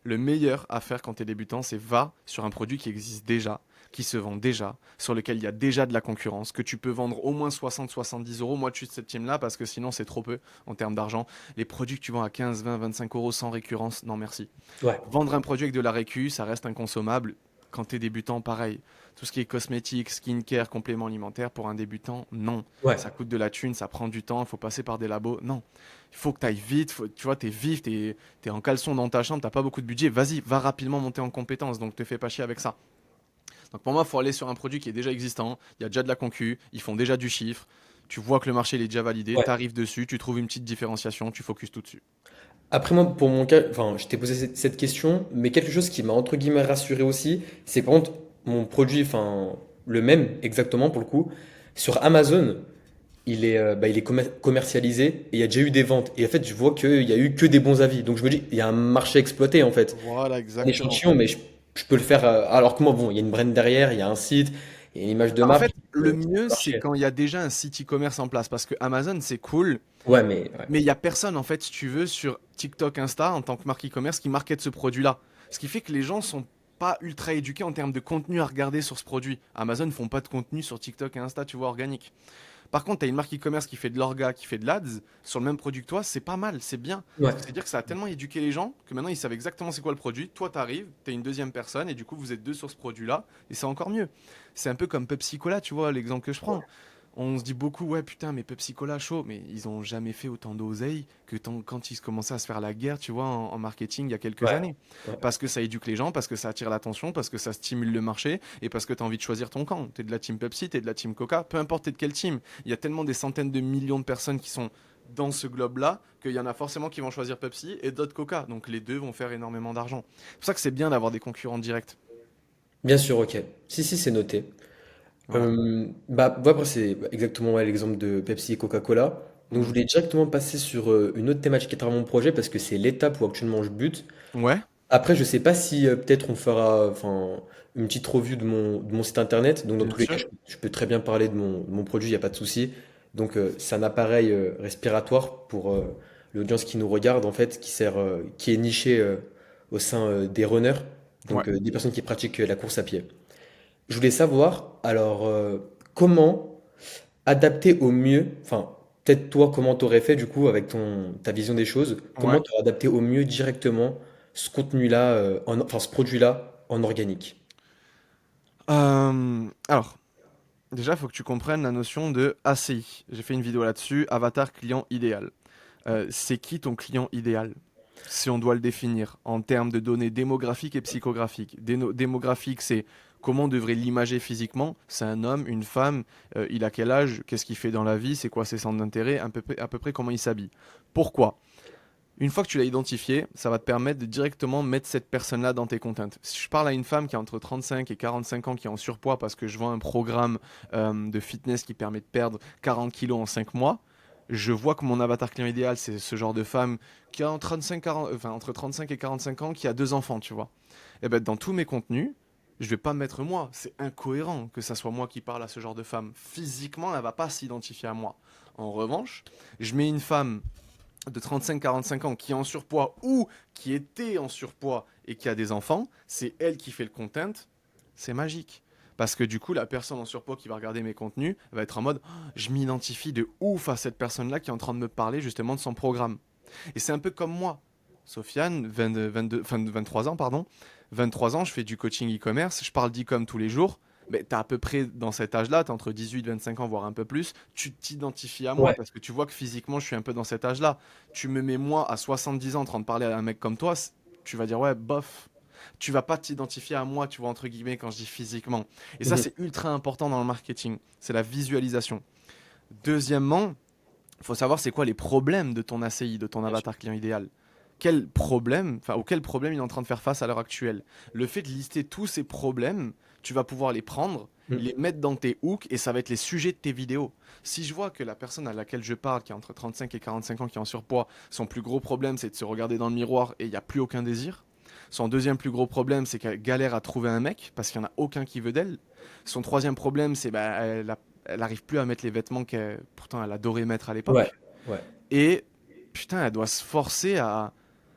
Le meilleur à faire quand tu es débutant, c'est va sur un produit qui existe déjà, qui se vend déjà, sur lequel il y a déjà de la concurrence, que tu peux vendre au moins 60-70 euros. Moi, je suis de cette team-là parce que sinon, c'est trop peu en termes d'argent. Les produits que tu vends à 15, 20, 25 euros sans récurrence, non merci. Ouais. Vendre un produit avec de la récu, ça reste inconsommable. Quand tu es débutant, pareil. Tout ce qui est cosmétique, skincare, complément alimentaire, pour un débutant, non. Ouais. Ça coûte de la thune, ça prend du temps, il faut passer par des labos. Non. Il faut que tu ailles vite, tu vois, tu es vif, tu es en caleçon dans ta chambre, tu pas beaucoup de budget. Vas-y, va rapidement monter en compétence, donc te fais pas chier avec ça. Donc pour moi, il faut aller sur un produit qui est déjà existant, il y a déjà de la concu, ils font déjà du chiffre, tu vois que le marché il est déjà validé, Ouais. tu arrives dessus, tu trouves une petite différenciation, tu focuses tout dessus. Après moi, pour mon cas, enfin, je t'ai posé cette question, mais quelque chose qui m'a entre guillemets rassuré aussi, c'est que par contre, mon produit, enfin, le même exactement pour le coup, sur Amazon, il est commercialisé et il y a déjà eu des ventes. Et en fait, je vois qu'il y a eu que des bons avis. Donc je me dis, il y a un marché exploité en fait. Voilà, Un exactement. échantillon, mais je peux le faire. Alors que moi, bon, il y a une brand derrière, il y a un site, il y a une image de En marque fait, le qui peut mieux, c'est marcher. quand il y a déjà un site e-commerce en place, parce que Amazon, c'est cool, Ouais, mais ouais. mais il y a personne, en fait, si tu veux, sur TikTok, Insta, en tant que marque e-commerce, qui market ce produit-là. Ce qui fait que les gens sont pas ultra éduqués en termes de contenu à regarder sur ce produit. Amazon ne font pas de contenu sur TikTok et Insta, tu vois, organique. Par contre, tu as une marque e-commerce qui fait de l'orga, qui fait de l'ads sur le même produit que toi, c'est pas mal, c'est bien. Ouais. C'est-à-dire que ça a tellement éduqué les gens que maintenant ils savent exactement c'est quoi le produit. Toi, tu arrives, tu es une deuxième personne et du coup, vous êtes deux sur ce produit-là et c'est encore mieux. C'est un peu comme Pepsi Cola, tu vois, l'exemple que je prends. On se dit beaucoup, ouais, putain, mais Pepsi Cola chaud, mais ils ont jamais fait autant d'oseille que quand ils commençaient à se faire la guerre, tu vois, en marketing il y a quelques Ouais. années. Ouais. Parce que ça éduque les gens, parce que ça attire l'attention, parce que ça stimule le marché et parce que tu as envie de choisir ton camp. Tu es de la team Pepsi, tu es de la team Coca, peu importe t'es de quelle team. Il y a tellement des centaines de millions de personnes qui sont dans ce globe-là qu'il y en a forcément qui vont choisir Pepsi et d'autres Coca. Donc les deux vont faire énormément d'argent. C'est pour ça que c'est bien d'avoir des concurrents directs. Bien sûr, ok. Si, si, c'est noté. Voilà. Bah, après, c'est exactement ouais, l'exemple de Pepsi et Coca-Cola. Donc, je Mhm. voulais directement passer sur une autre thématique à travers mon projet parce que c'est l'étape où actuellement je bute. Ouais, Après, je sais pas si peut-être on fera enfin, une petite review de mon site internet. Donc, dans bien tous les cas, sûr. je peux très bien parler de mon produit, il n'y a pas de souci. Donc, c'est un appareil respiratoire pour l'audience qui nous regarde, en fait, qui est niché au sein des runners, Ouais. donc des personnes qui pratiquent la course à pied. Je voulais savoir, alors, comment adapter au mieux, enfin, peut-être toi, comment t'aurais fait du coup avec ta vision des choses, comment Ouais. t'aurais adapté au mieux directement ce contenu-là, enfin, ce produit-là en organique. Alors, déjà, il faut que tu comprennes la notion de ACI. J'ai fait une vidéo là-dessus, avatar client idéal. C'est qui ton client idéal? Si on doit le définir en termes de données démographiques et psychographiques. Démographique, c'est comment on devrait l'imager physiquement. C'est un homme, une femme, il a quel âge, qu'est-ce qu'il fait dans la vie, c'est quoi ses centres d'intérêt, à peu près comment il s'habille. Pourquoi? Une fois que tu l'as identifié, ça va te permettre de directement mettre cette personne-là dans tes contents. Si je parle à une femme qui a entre 35 et 45 ans, qui est en surpoids parce que je vends un programme de fitness qui permet de perdre 40 kilos en 5 mois, je vois que mon avatar client idéal, c'est ce genre de femme qui a entre 35 et 45 ans, qui a deux enfants, tu vois. Et ben dans tous mes contenus, je vais pas mettre moi. C'est incohérent que ça soit moi qui parle à ce genre de femme. Physiquement, elle va pas s'identifier à moi. En revanche, je mets une femme de 35-45 ans qui est en surpoids ou qui était en surpoids et qui a des enfants, c'est elle qui fait le content, c'est magique. Parce que du coup, la personne en surpoids qui va regarder mes contenus va être en mode, oh, je m'identifie de ouf à cette personne-là qui est en train de me parler justement de son programme. Et c'est un peu comme moi. Sofiane, 22, enfin, 23 ans, pardon. 23 ans, je fais du coaching e-commerce, je parle d'e-com tous les jours. Mais tu es à peu près dans cet âge-là, tu es entre 18 et 25 ans, voire un peu plus. Tu t'identifies à moi Ouais. parce que tu vois que physiquement, je suis un peu dans cet âge-là. Tu me mets moi à 70 ans en train de parler à un mec comme toi, tu vas dire ouais, bof. Tu vas pas t'identifier à moi, tu vois, entre guillemets, quand je dis physiquement. Et ça, Mhm. c'est ultra important dans le marketing. C'est la visualisation. Deuxièmement, il faut savoir c'est quoi les problèmes de ton ACI, de ton Bien sûr. avatar client idéal. Quel problème, enfin, auquel problème il est en train de faire face à l'heure actuelle. Le fait de lister tous ces problèmes, tu vas pouvoir les prendre, Mm. les mettre dans tes hooks et ça va être les sujets de tes vidéos. Si je vois que la personne à laquelle je parle, qui est entre 35 et 45 ans, qui est en surpoids, son plus gros problème c'est de se regarder dans le miroir et il n'y a plus aucun désir. Son deuxième plus gros problème c'est qu'elle galère à trouver un mec parce qu'il n'y en a aucun qui veut d'elle. Son troisième problème c'est bah, elle arrive plus à mettre les vêtements qu'elle pourtant elle adorait mettre à Ouais, l'époque. ouais. Et putain, elle doit se forcer à.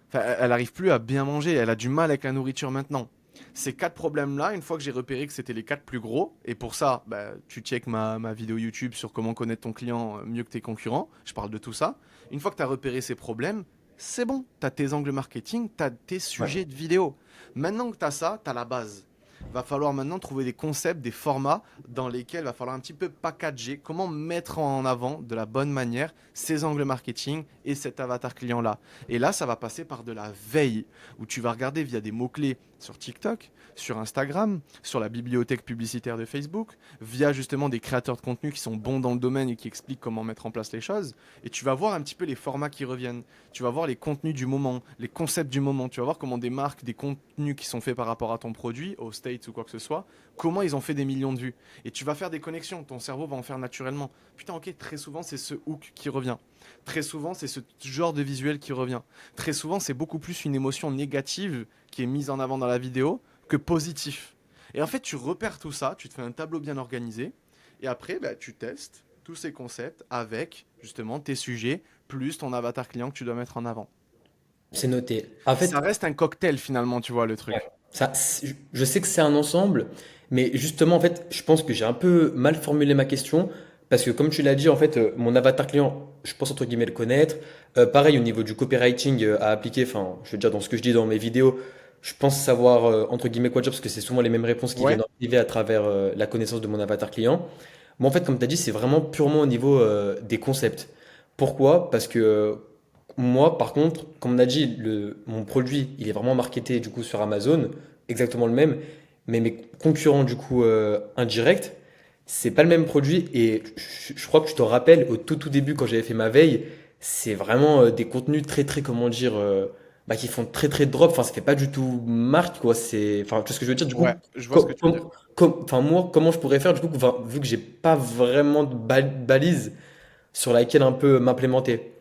Enfin, elle arrive plus à bien manger, elle a du mal avec la nourriture maintenant. Ces quatre problèmes-là, une fois que j'ai repéré que c'était les quatre plus gros, et pour ça, bah, tu check ma vidéo YouTube sur comment connaître ton client mieux que tes concurrents, je parle de tout ça. Une fois que tu as repéré ces problèmes, c'est bon, tu as tes angles marketing, tu as tes Ouais. sujets de vidéo. Maintenant que tu as ça, tu as la base. Va falloir maintenant trouver des concepts, des formats dans lesquels va falloir un petit peu packager, comment mettre en avant de la bonne manière ces angles marketing et cet avatar client-là. Et là, ça va passer par de la veille, où tu vas regarder via des mots-clés sur TikTok, sur Instagram, sur la bibliothèque publicitaire de Facebook, via justement des créateurs de contenu qui sont bons dans le domaine et qui expliquent comment mettre en place les choses. Et tu vas voir un petit peu les formats qui reviennent. Tu vas voir les contenus du moment, les concepts du moment. Tu vas voir comment des marques, des contenus qui sont faits par rapport à ton produit, aux States ou quoi que ce soit, comment ils ont fait des millions de vues. Et tu vas faire des connexions. Ton cerveau va en faire naturellement. Putain, ok, très souvent, c'est ce hook qui revient. Très souvent, c'est ce genre de visuel qui revient. Très souvent, c'est beaucoup plus une émotion négative qui est mise en avant dans la vidéo que positif. Et en fait, tu repères tout ça, tu te fais un tableau bien organisé, et après, bah, tu testes tous ces concepts avec justement tes sujets, plus ton avatar client que tu dois mettre en avant. C'est noté. En Ça fait, reste un cocktail finalement, tu vois, le ouais, truc. je sais que c'est un ensemble, mais justement, en fait, je pense que j'ai un peu mal formulé ma question, parce que comme tu l'as dit, en fait, mon avatar client, je pense entre guillemets le connaître. Pareil, au niveau du copywriting à appliquer, enfin, je veux dire, dans ce que je dis dans mes vidéos, je pense savoir entre guillemets quoi dire, parce que c'est souvent les mêmes réponses qui viennent Ouais, arriver à travers la connaissance de mon avatar client. Moi, en fait, comme tu as dit, c'est vraiment purement au niveau des concepts. Pourquoi? Parce que moi, par contre, comme on a dit, mon produit, il est vraiment marketé du coup sur Amazon, exactement le même, mais mes concurrents du coup indirects, c'est pas le même produit et je crois que tu te rappelles au tout début quand j'avais fait ma veille, c'est vraiment des contenus très très comment dire bah, qui font très très drop, enfin ça fait pas du tout marque quoi, c'est enfin tu vois ce que je veux dire du ouais, coup je vois ce que tu veux dire. enfin moi comment je pourrais faire du coup enfin, vu que j'ai pas vraiment de balise sur laquelle un peu m'implémenter.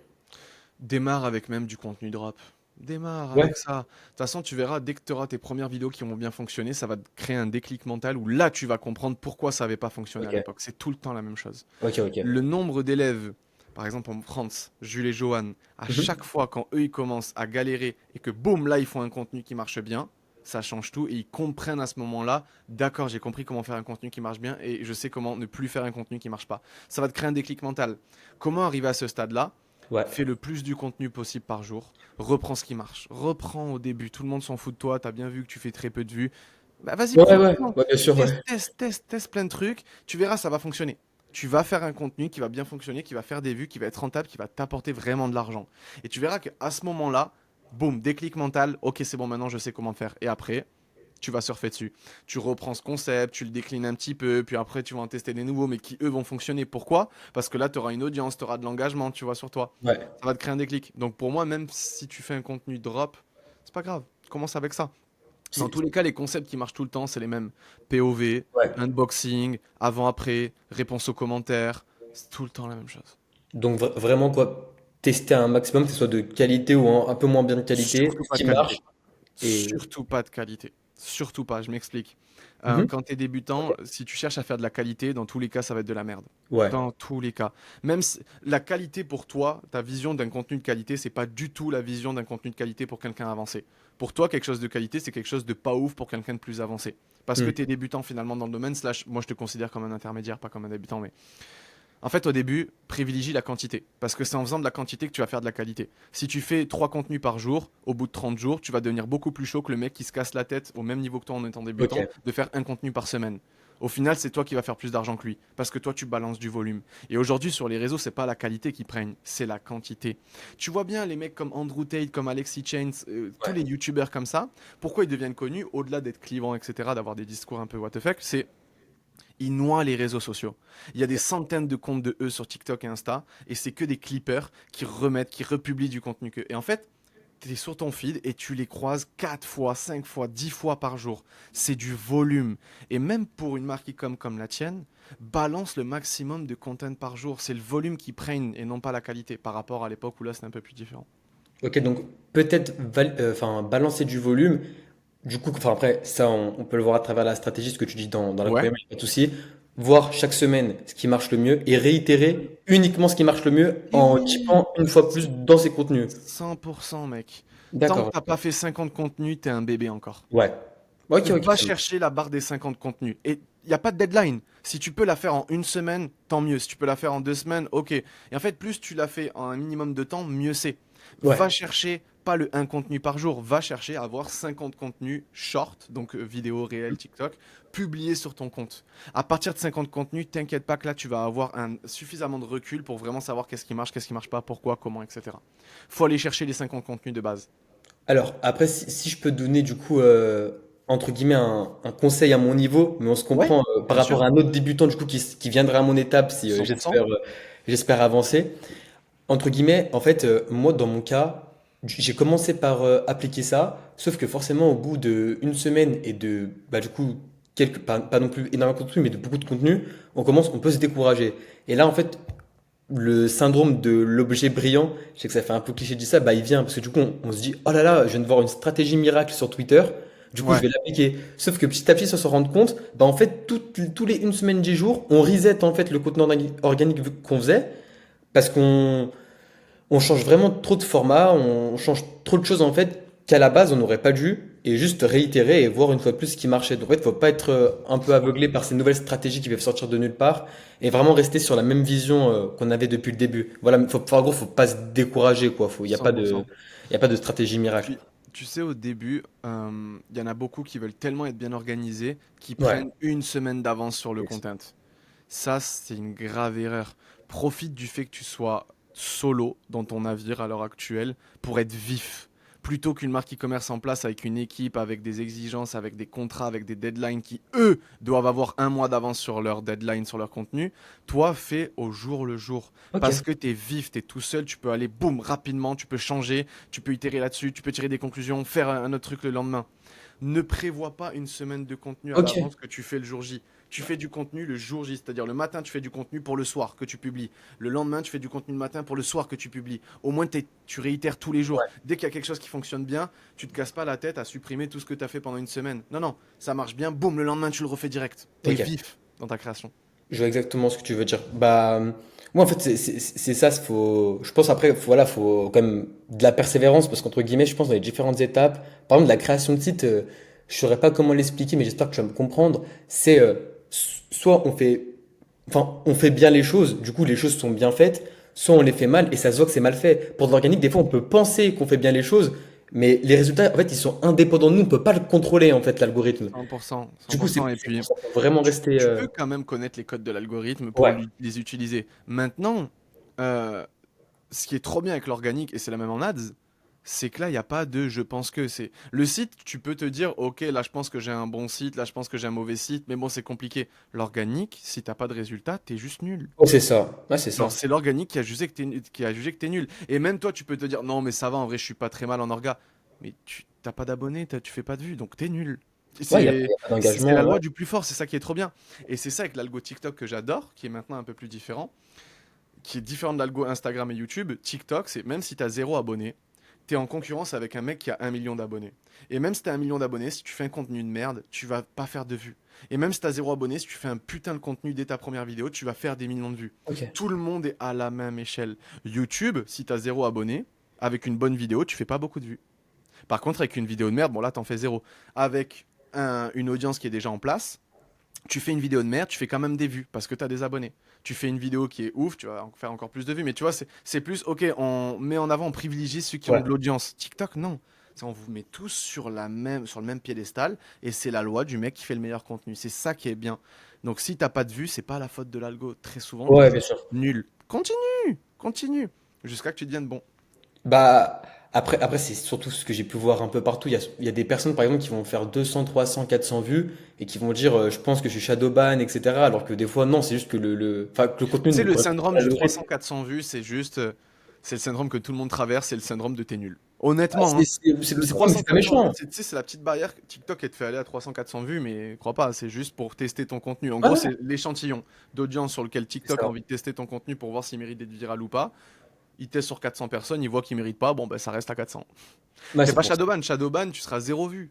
Démarre avec même du contenu drop. Démarre Ouais. avec ça. De toute façon, tu verras, dès que tu auras tes premières vidéos qui vont bien fonctionner, ça va te créer un déclic mental où là, tu vas comprendre pourquoi ça n'avait pas fonctionné à Ok. l'époque. C'est tout le temps la même chose. Ok, ok. Le nombre d'élèves, par exemple en France, Jules et Johan, à Mhm. chaque fois quand eux ils commencent à galérer et que boum, là ils font un contenu qui marche bien, ça change tout et ils comprennent à ce moment-là, d'accord, j'ai compris comment faire un contenu qui marche bien et je sais comment ne plus faire un contenu qui marche pas. Ça va te créer un déclic mental. Comment arriver à ce stade-là? Ouais. Fais le plus du contenu possible par jour. Reprends ce qui marche. Reprends au début. Tout le monde s'en fout de toi. T'as bien vu que tu fais très peu de vues. Bah, vas-y, Ouais, prends ouais, ton temps. ouais, bien sûr, Teste, ouais. teste, teste, teste plein de trucs. Tu verras, ça va fonctionner. Tu vas faire un contenu qui va bien fonctionner, qui va faire des vues, qui va être rentable, qui va t'apporter vraiment de l'argent. Et tu verras qu'à ce moment-là, boum, déclic mental. Ok, c'est bon, maintenant je sais comment faire. Et après, tu vas surfer dessus. Tu reprends ce concept, tu le déclines un petit peu, puis après tu vas en tester des nouveaux, mais qui eux vont fonctionner. Pourquoi? Parce que là, tu auras une audience, tu auras de l'engagement, tu vois, sur toi. Ouais. Ça va te créer un déclic. Donc pour moi, même si tu fais un contenu drop, c'est pas grave. Commence avec ça. Dans tous Si- les cas, les concepts qui marchent tout le temps, c'est les mêmes. POV, Ouais. unboxing, avant-après, réponse aux commentaires. C'est tout le temps la même chose. Donc vraiment quoi, tester un maximum, que ce soit de qualité ou un peu moins bien de qualité, Surtout ce pas de qui qualité. marche. Et Surtout pas de qualité. Surtout pas, je m'explique. Mhm. Quand tu es Ok. débutant, si tu cherches à faire de la qualité, dans tous les cas, ça va être de la merde. Ouais. Dans tous les cas. Même si la qualité pour toi, ta vision d'un contenu de qualité, c'est pas du tout la vision d'un contenu de qualité pour quelqu'un avancé. Pour toi, quelque chose de qualité, c'est quelque chose de pas ouf pour quelqu'un de plus avancé. Parce que Hmm. tu es débutant finalement dans le domaine, slash, moi je te considère comme un intermédiaire, pas comme un débutant, mais en fait, au début, privilégie la quantité. Parce que c'est en faisant de la quantité que tu vas faire de la qualité. Si tu fais 3 contenus par jour, au bout de 30 jours, tu vas devenir beaucoup plus chaud que le mec qui se casse la tête au même niveau que toi en étant débutant, Ok. de faire un contenu par semaine. Au final, c'est toi qui vas faire plus d'argent que lui. Parce que toi, tu balances du volume. Et aujourd'hui, sur les réseaux, c'est pas la qualité qui prenne, c'est la quantité. Tu vois bien les mecs comme Andrew Tate, comme Alexis Chains, tous Ouais. les youtubeurs comme ça, pourquoi ils deviennent connus, au-delà d'être clivants, etc., d'avoir des discours un peu what the fuck, c'est ils noient les réseaux sociaux. Il y a des centaines de comptes de eux sur TikTok et Insta, et c'est que des clippers qui remettent, qui republient du contenu que. Et en fait, tu es sur ton feed et tu les croises 4 fois, 5 fois, 10 fois par jour. C'est du volume. Et même pour une marque comme la tienne, balance le maximum de content par jour. C'est le volume qui prenne et non pas la qualité par rapport à l'époque où là c'est un peu plus différent. Ok, donc peut-être enfin, balancer du volume. Du coup, enfin après, ça, on peut le voir à travers la stratégie, ce que tu dis dans Ouais. l'accompagnement, il n'y a pas de souci. Voir chaque semaine ce qui marche le mieux et réitérer uniquement ce qui marche le mieux Et en oui, typant une fois plus dans ses contenus. 100% mec. Tant que D'accord. t'as pas fait 50 contenus, t'es un bébé encore. Ouais. Ok, ok. Va chercher la barre des 50 contenus. Et il n'y a pas de deadline. Si tu peux la faire en une semaine, tant mieux. Si tu peux la faire en 2 semaines, ok. Et en fait, plus tu la fais en un minimum de temps, mieux c'est. Ouais. Va chercher pas le un contenu par jour, va chercher à avoir 50 contenus short, donc vidéo réelle, TikTok, publiés sur ton compte. À partir de 50 contenus, t'inquiète pas que là, tu vas avoir suffisamment de recul pour vraiment savoir qu'est-ce qui marche pas, pourquoi, comment, etc. Faut aller chercher les 50 contenus de base. Alors, après, si je peux donner du coup, entre guillemets, un conseil à mon niveau, mais on se Ouais, comprend par bien sûr, rapport à un autre débutant du coup qui viendra à mon étape si 100%. j'espère avancer. Entre guillemets, en fait, moi, dans mon cas, j'ai commencé par appliquer ça, sauf que forcément, au bout de une semaine et de, bah, du coup, pas non plus énormément de contenu, mais de beaucoup de contenu, on peut se décourager. Et là, en fait, le syndrome de l'objet brillant, je sais que ça fait un peu cliché de dire ça, bah, il vient, parce que du coup, on se dit, oh là là, je viens de voir une stratégie miracle sur Twitter, du coup, je Ouais, vais l'appliquer. Sauf que petit à petit, sans se rendre compte, bah, en fait, tous les une semaine, 10 jours, on reset, en fait, le contenu organique qu'on faisait, parce on change vraiment trop de formats, on change trop de choses en fait qu'à la base on n'aurait pas dû et juste réitérer et voir une fois de plus ce qui marchait. Donc en fait, faut pas être un peu aveuglé par ces nouvelles stratégies qui peuvent sortir de nulle part et vraiment rester sur la même vision qu'on avait depuis le début. Voilà, en gros, faut pas se décourager quoi. Il y a pas de, 100%. y a pas de stratégie miracle. Puis, tu sais, au début, il y en a beaucoup qui veulent tellement être bien organisés qu'ils Ouais. prennent une semaine d'avance sur le Yes. content. Ça, c'est une grave erreur. Profite du fait que tu sois solo dans ton navire à l'heure actuelle pour être vif. Plutôt qu'une marque e-commerce en place avec une équipe, avec des exigences, avec des contrats, avec des deadlines qui, eux, doivent avoir un mois d'avance sur leur deadline, sur leur contenu, toi, fais au jour le jour. Ok. Parce que tu es vif, tu es tout seul, tu peux aller, boum, rapidement, tu peux changer, tu peux itérer là-dessus, tu peux tirer des conclusions, faire un autre truc le lendemain. Ne prévois pas une semaine de contenu à Ok. l'avance que tu fais le jour J. Tu fais du contenu le jour J, c'est-à-dire le matin, tu fais du contenu pour le soir que tu publies. Le lendemain, tu fais du contenu le matin pour le soir que tu publies. Au moins, tu réitères tous les jours. Ouais. Dès qu'il y a quelque chose qui fonctionne bien, tu te casses pas la tête à supprimer tout ce que tu as fait pendant une semaine. Non, non, ça marche bien, boum, le lendemain, tu le refais direct. T'es Ok. vif dans ta création. Je vois exactement ce que tu veux dire. Bah, moi, en fait, c'est ça. Je pense après, voilà, faut quand même de la persévérance parce qu'entre guillemets, je pense dans les différentes étapes. Par exemple, la création de site, je saurais pas comment l'expliquer, mais j'espère que tu vas me comprendre. C'est soit on fait bien les choses, du coup, les choses sont bien faites, soit on les fait mal et ça se voit que c'est mal fait. Pour de l'organique, des fois, on peut penser qu'on fait bien les choses, mais les résultats, en fait, ils sont indépendants de nous. On peut pas le contrôler, en fait, l'algorithme. 100%, Du coup, 100%. Et c'est pour puis, ça qu'il faut vraiment rester. tu peux quand même connaître les codes de l'algorithme pour Ouais. les utiliser. Maintenant, euh, ce qui est trop bien avec l'organique, et c'est la même en ads, c'est que là, il n'y a pas de je pense que. C'est le site, tu peux te dire, ok, là, je pense que j'ai un bon site, là, je pense que j'ai un mauvais site, mais bon, c'est compliqué. L'organique, si t'as pas de résultat, t'es juste nul. Ouais, c'est ça. Ouais, c'est Genre, ça. c'est l'organique qui a jugé que qui a jugé que t'es nul. Et même toi, tu peux te dire, non, mais ça va, en vrai, je suis pas très mal en orga. Mais tu t'as pas d'abonnés, tu fais pas de vues, donc t'es nul. Ouais, C'est y a pas c'est la d'engagement. Ouais. loi du plus fort, c'est ça qui est trop bien. Et c'est ça avec l'algo TikTok que j'adore, qui est maintenant un peu plus différent, qui est différent de l'algo Instagram et YouTube. TikTok, c'est même si t'as 0 abonné, t'es en concurrence avec un mec qui a 1 million d'abonnés. Et même si t'as 1 million d'abonnés, si tu fais un contenu de merde, tu vas pas faire de vues. Et même si t'as 0 abonnés, si tu fais un putain de contenu dès ta première vidéo, tu vas faire des millions de vues. Ok. Tout le monde est à la même échelle. YouTube, si t'as 0 abonnés, avec une bonne vidéo, tu fais pas beaucoup de vues. Par contre, avec une vidéo de merde, bon là, t'en fais zéro. Avec une audience qui est déjà en place, tu fais une vidéo de merde, tu fais quand même des vues parce que tu as des abonnés. Tu fais une vidéo qui est ouf, tu vas faire encore plus de vues. Mais tu vois, c'est plus, ok, on met en avant, on privilégie ceux qui ont Ouais. de l'audience. TikTok, non. On vous met tous sur le même piédestal et c'est la loi du mec qui fait le meilleur contenu. C'est ça qui est bien. Donc si t'as pas de vues, c'est pas la faute de l'algo. Très souvent, t'es Ouais, bien juste sûr. nul. Continue, continue, jusqu'à que tu deviennes bon. Bah, après c'est surtout ce que j'ai pu voir un peu partout. Il y a des personnes, par exemple, qui vont faire 200, 300, 400 vues et qui vont dire, je pense que je suis shadowban, etc. Alors que des fois, non, c'est juste que enfin, que le contenu Tu sais, ne le correspond syndrome pas à du l'algorithme. 300-400 vues, c'est juste, c'est le syndrome que tout le monde traverse, c'est le syndrome de t'es nul. Ah, Honnêtement, hein. Le c'est pas, mais c'est pas 300-400 vues, méchant. tu sais, c'est la petite barrière. TikTok, elle te fait aller à 300-400 vues, mais crois pas, c'est juste pour tester ton contenu. En Ouais, gros, ouais, c'est l'échantillon d'audience sur lequel c'est TikTok a ça. envie de tester ton contenu pour voir s'il mérite d'être viral ou pas. Il teste sur 400 personnes, il voit qu'il mérite pas, bon, ben ça reste à 400. Ouais, T'es c'est pas pour ça. Shadowban, Shadowban, tu seras zéro vue.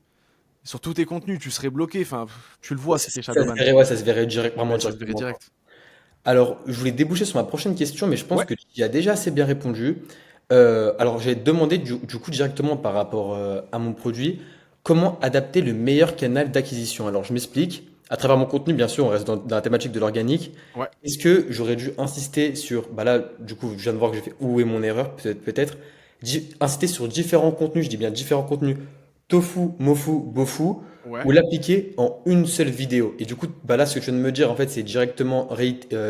Sur tous tes contenus, tu serais bloqué, enfin, tu le vois si t'es Ça se Shadowban. verrait, ouais, ça se verrait vraiment Ouais, ça se verrait directement, quoi. direct. Alors, je voulais déboucher sur ma prochaine question, mais je pense Ouais, que tu y as déjà assez bien répondu. Alors, j'ai demandé du coup directement par rapport à mon produit, comment adapter le meilleur canal d'acquisition. Alors, je m'explique. À travers mon contenu, bien sûr, on reste dans la thématique de l'organique. ouais, Est-ce que j'aurais dû insister sur, bah là, du coup, je viens de voir que j'ai fait où est mon erreur, peut-être, insister sur différents contenus, je dis bien différents contenus, tofu, mofu, bofu, ou ouais, l'appliquer en une seule vidéo. Et du coup, bah là, ce que tu viens de me dire, en fait, c'est directement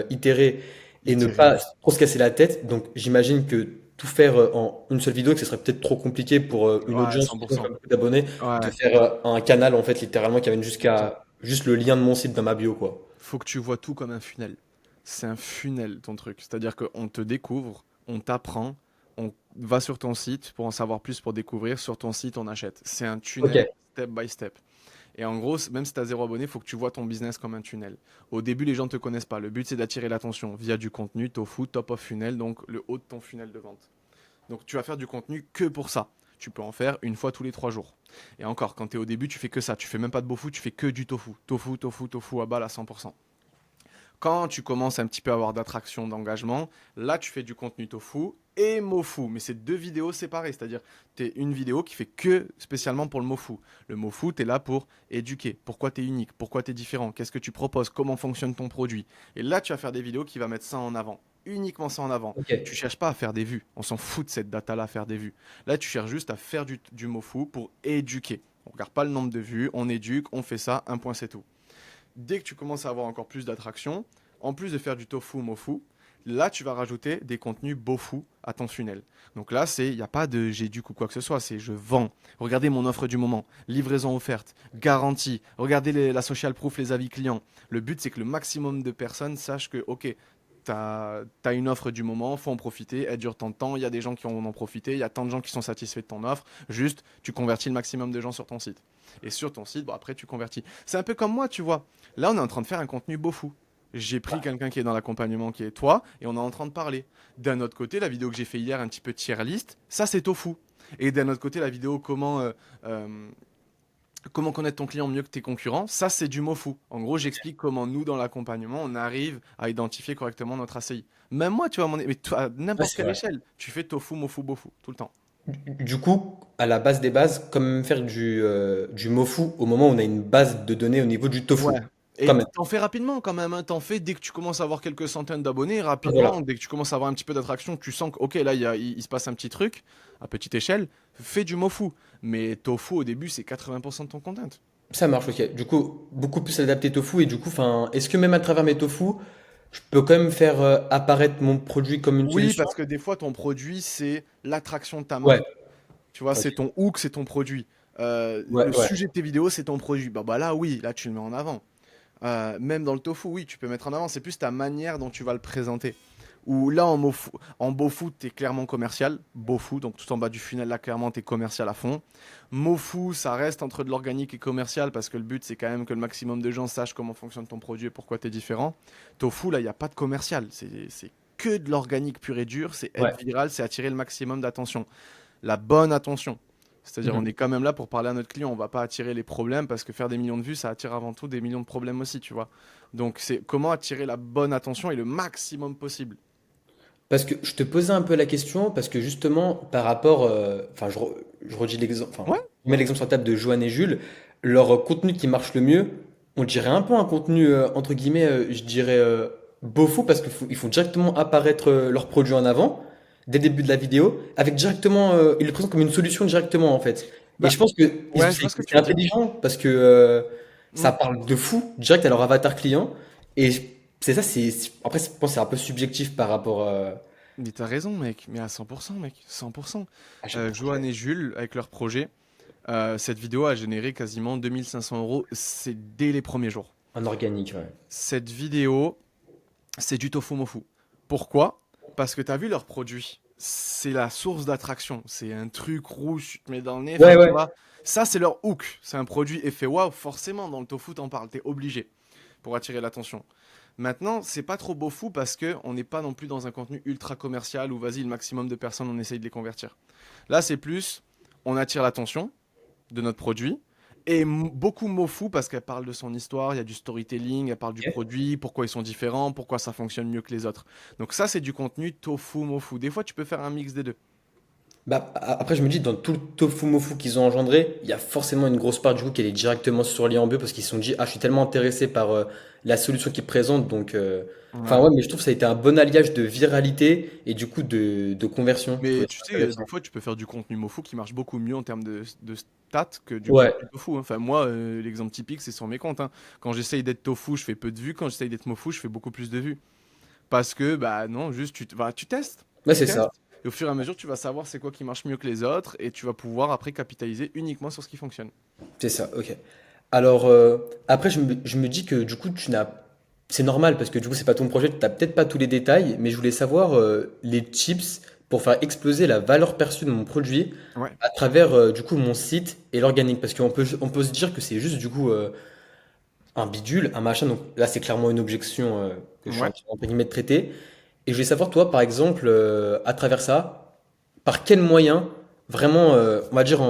itérer et ne itérer, pas ouais. trop se casser la tête. Donc, j'imagine que tout faire en une seule vidéo, que ce serait peut-être trop compliqué pour une Ouais, audience qui a 100%. beaucoup d'abonnés, de Ouais, faire un canal, en fait, littéralement, qui amène tiens, jusqu'à juste le lien de mon site dans ma bio, quoi. faut que tu vois tout comme un funnel. C'est un funnel ton truc. C'est-à-dire qu'on te découvre, on t'apprend, on va sur ton site pour en savoir plus, pour découvrir. Sur ton site, on achète. C'est un Ok, tunnel step by step. Et en gros, même si tu as zéro abonné, il faut que tu vois ton business comme un tunnel. Au début, les gens ne te connaissent pas. Le but, c'est d'attirer l'attention via du contenu, tofu, top of funnel, donc le haut de ton funnel de vente. Donc tu vas faire du contenu que pour ça. Tu peux en faire une fois tous les 3 jours. Et encore, quand tu es au début, tu fais que ça. Tu fais même pas de bofu, tu fais que du tofu. Tofu, tofu, tofu à balle à 100%. Quand tu commences un petit peu à avoir d'attraction, d'engagement, là tu fais du contenu tofu et mofu. Mais c'est deux vidéos séparées, c'est-à-dire tu es une vidéo qui fait que spécialement pour le mofu. Le mofu, tu es là pour éduquer. Pourquoi tu es unique, pourquoi tu es différent, qu'est-ce que tu proposes, comment fonctionne ton produit. Et là tu vas faire des vidéos qui vont mettre ça en avant. Uniquement ça en avant. ok. Tu cherches pas à faire des vues. On s'en fout de cette data-là, à faire des vues. Là, tu cherches juste à faire du mofu pour éduquer. On regarde pas le nombre de vues, on éduque, on fait ça, un point c'est tout. Dès que tu commences à avoir encore plus d'attraction, en plus de faire du tofu mofu, là tu vas rajouter des contenus bofu à ton funnel. Donc là, il n'y a pas de j'éduque ou quoi que ce soit, c'est je vends. Regardez mon offre du moment, livraison offerte, garantie. Regardez la social proof, les avis clients. Le but, c'est que le maximum de personnes sachent que, ok, t'as une offre du moment, faut en profiter, elle dure tant de temps, il y a des gens qui vont en profiter, il y a tant de gens qui sont satisfaits de ton offre, juste tu convertis le maximum de gens sur ton site. Et sur ton site, bon, après tu convertis. C'est un peu comme moi, tu vois. Là, on est en train de faire un contenu beau fou. J'ai pris quelqu'un qui est dans l'accompagnement, qui est toi, et on est en train de parler. D'un autre côté, la vidéo que j'ai fait hier, un petit peu tier list, ça c'est tofu. Et d'un autre côté, la vidéo comment connaître ton client mieux que tes concurrents, ça c'est du mot fou. En gros, j'explique comment nous, dans l'accompagnement, on arrive à identifier correctement notre ACI. Même moi, tu vois, mais toi, à Ouais, n'importe c'est quelle vrai. échelle, tu fais tofu, mofu, bofu, tout le temps. Du coup, à la base des bases, comme faire du mofu au moment où on a une base de données au niveau du tofu. Ouais. Quand Et même. t'en fais rapidement quand même, hein. T'en fais dès que tu commences à avoir quelques centaines d'abonnés, Voilà. rapidement, dès que tu commences à avoir un petit peu d'attraction, tu sens que, ok, là, il se passe un petit truc, à petite échelle, fais du mofu. Mais tofu, au début, c'est 80% de ton content. Ça marche, ok. Du coup, beaucoup plus adapté tofu. Et du coup, enfin, est-ce que même à travers mes tofu, je peux quand même faire apparaître mon produit comme une Oui, solution? parce que des fois, ton produit, c'est l'attraction de ta Ouais. marque. Tu vois, Ok. c'est ton hook, c'est ton produit. Ouais, Le ouais. sujet de tes vidéos, c'est ton produit. Bah là, oui, là, tu le mets en avant. Même dans le tofu, oui, tu peux mettre en avant. C'est plus ta manière dont tu vas le présenter. Ou là, en bofu, tu es clairement commercial. Bofu, donc tout en bas du funnel, là, clairement, tu es commercial à fond. Mofu, ça reste entre de l'organique et commercial parce que le but, c'est quand même que le maximum de gens sachent comment fonctionne ton produit et pourquoi tu es différent. Tofu, là, il n'y a pas de commercial. C'est que de l'organique pur et dur. C'est être Ouais. viral, c'est attirer le maximum d'attention. La bonne attention. C'est-à-dire, on Mhm. est quand même là pour parler à notre client. On va pas attirer les problèmes parce que faire des millions de vues, ça attire avant tout des millions de problèmes aussi, tu vois. Donc, c'est comment attirer la bonne attention et le maximum possible. Parce que je te posais un peu la question, parce que justement, par rapport, enfin, je redis l'exemple, enfin, Ouais, je mets l'exemple sur la table de Joanne et Jules. leur contenu qui marche le mieux, on dirait un peu un contenu, entre guillemets, je dirais, beaufou, parce qu'ils font directement apparaître leurs produits en avant, dès le début de la vidéo, avec directement, ils le présentent comme une solution directement, en fait. Et Bah, je pense que ouais, je vois ce que c'est tu veux dire. intelligent, parce que ça Hmm. parle de fou, direct à leur avatar client. Et c'est ça, après, je pense que c'est un peu subjectif par rapport Mais t'as raison, mec. Mais à 100%, mec. 100%. à chaque Johan projet. et Jules, avec leur projet, cette vidéo a généré quasiment 2 500 euros. C'est dès les premiers jours. En organique, ouais. Cette vidéo, c'est du tofu mofu. Pourquoi? Parce que t'as vu leur produit. C'est la source d'attraction. C'est un truc rouge, tu te mets dans le nez. Ouais, Enfin, tu ouais. vois. Ça, c'est leur hook. C'est un produit effet waouh. Forcément, dans le tofu, t'en parles. T'es obligé pour attirer l'attention. Maintenant, c'est pas trop beau fou parce que on n'est pas non plus dans un contenu ultra commercial où vas-y, le maximum de personnes, on essaye de les convertir. Là, c'est plus, on attire l'attention de notre produit et beaucoup mots fous parce qu'elle parle de son histoire, il y a du storytelling, elle parle du Ok. produit, pourquoi ils sont différents, pourquoi ça fonctionne mieux que les autres. Donc ça, c'est du contenu tofu, mofu. Des fois, tu peux faire un mix des deux. Bah, après, je me dis, dans tout le tofu mofu qu'ils ont engendré, il y a forcément une grosse part du coup qui est directement sur en bio parce qu'ils se sont dit, ah, je suis tellement intéressé par la solution qu'ils présentent. Donc, enfin, Ouais. ouais, mais je trouve que ça a été un bon alliage de viralité et du coup de conversion. Je Mais trouvais tu ça sais, des intéressant. fois, tu peux faire du contenu mofu qui marche beaucoup mieux en termes de stats que du Ouais, contenu tofu, hein. Enfin, moi, l'exemple typique, c'est sur mes comptes, hein. Quand j'essaye d'être tofu, je fais peu de vues. Quand j'essaye d'être mofu, je fais beaucoup plus de vues. Parce que, bah non, juste, tu testes. ouais, Tu c'est ça. testes. Et au fur et à mesure, tu vas savoir c'est quoi qui marche mieux que les autres. Et tu vas pouvoir après capitaliser uniquement sur ce qui fonctionne. C'est ça, ok. Alors, après, je me dis que du coup, c'est normal parce que du coup, c'est pas ton projet, tu n'as peut-être pas tous les détails, mais je voulais savoir les tips pour faire exploser la valeur perçue de mon produit Ouais. à travers du coup mon site et l'organique. Parce on peut se dire que c'est juste du coup un bidule, un machin. Donc là, c'est clairement une objection que je suis en Ouais. train entre guillemets, de traiter. Et je voulais savoir, toi, par exemple, à travers ça, par quels moyens, vraiment, on va dire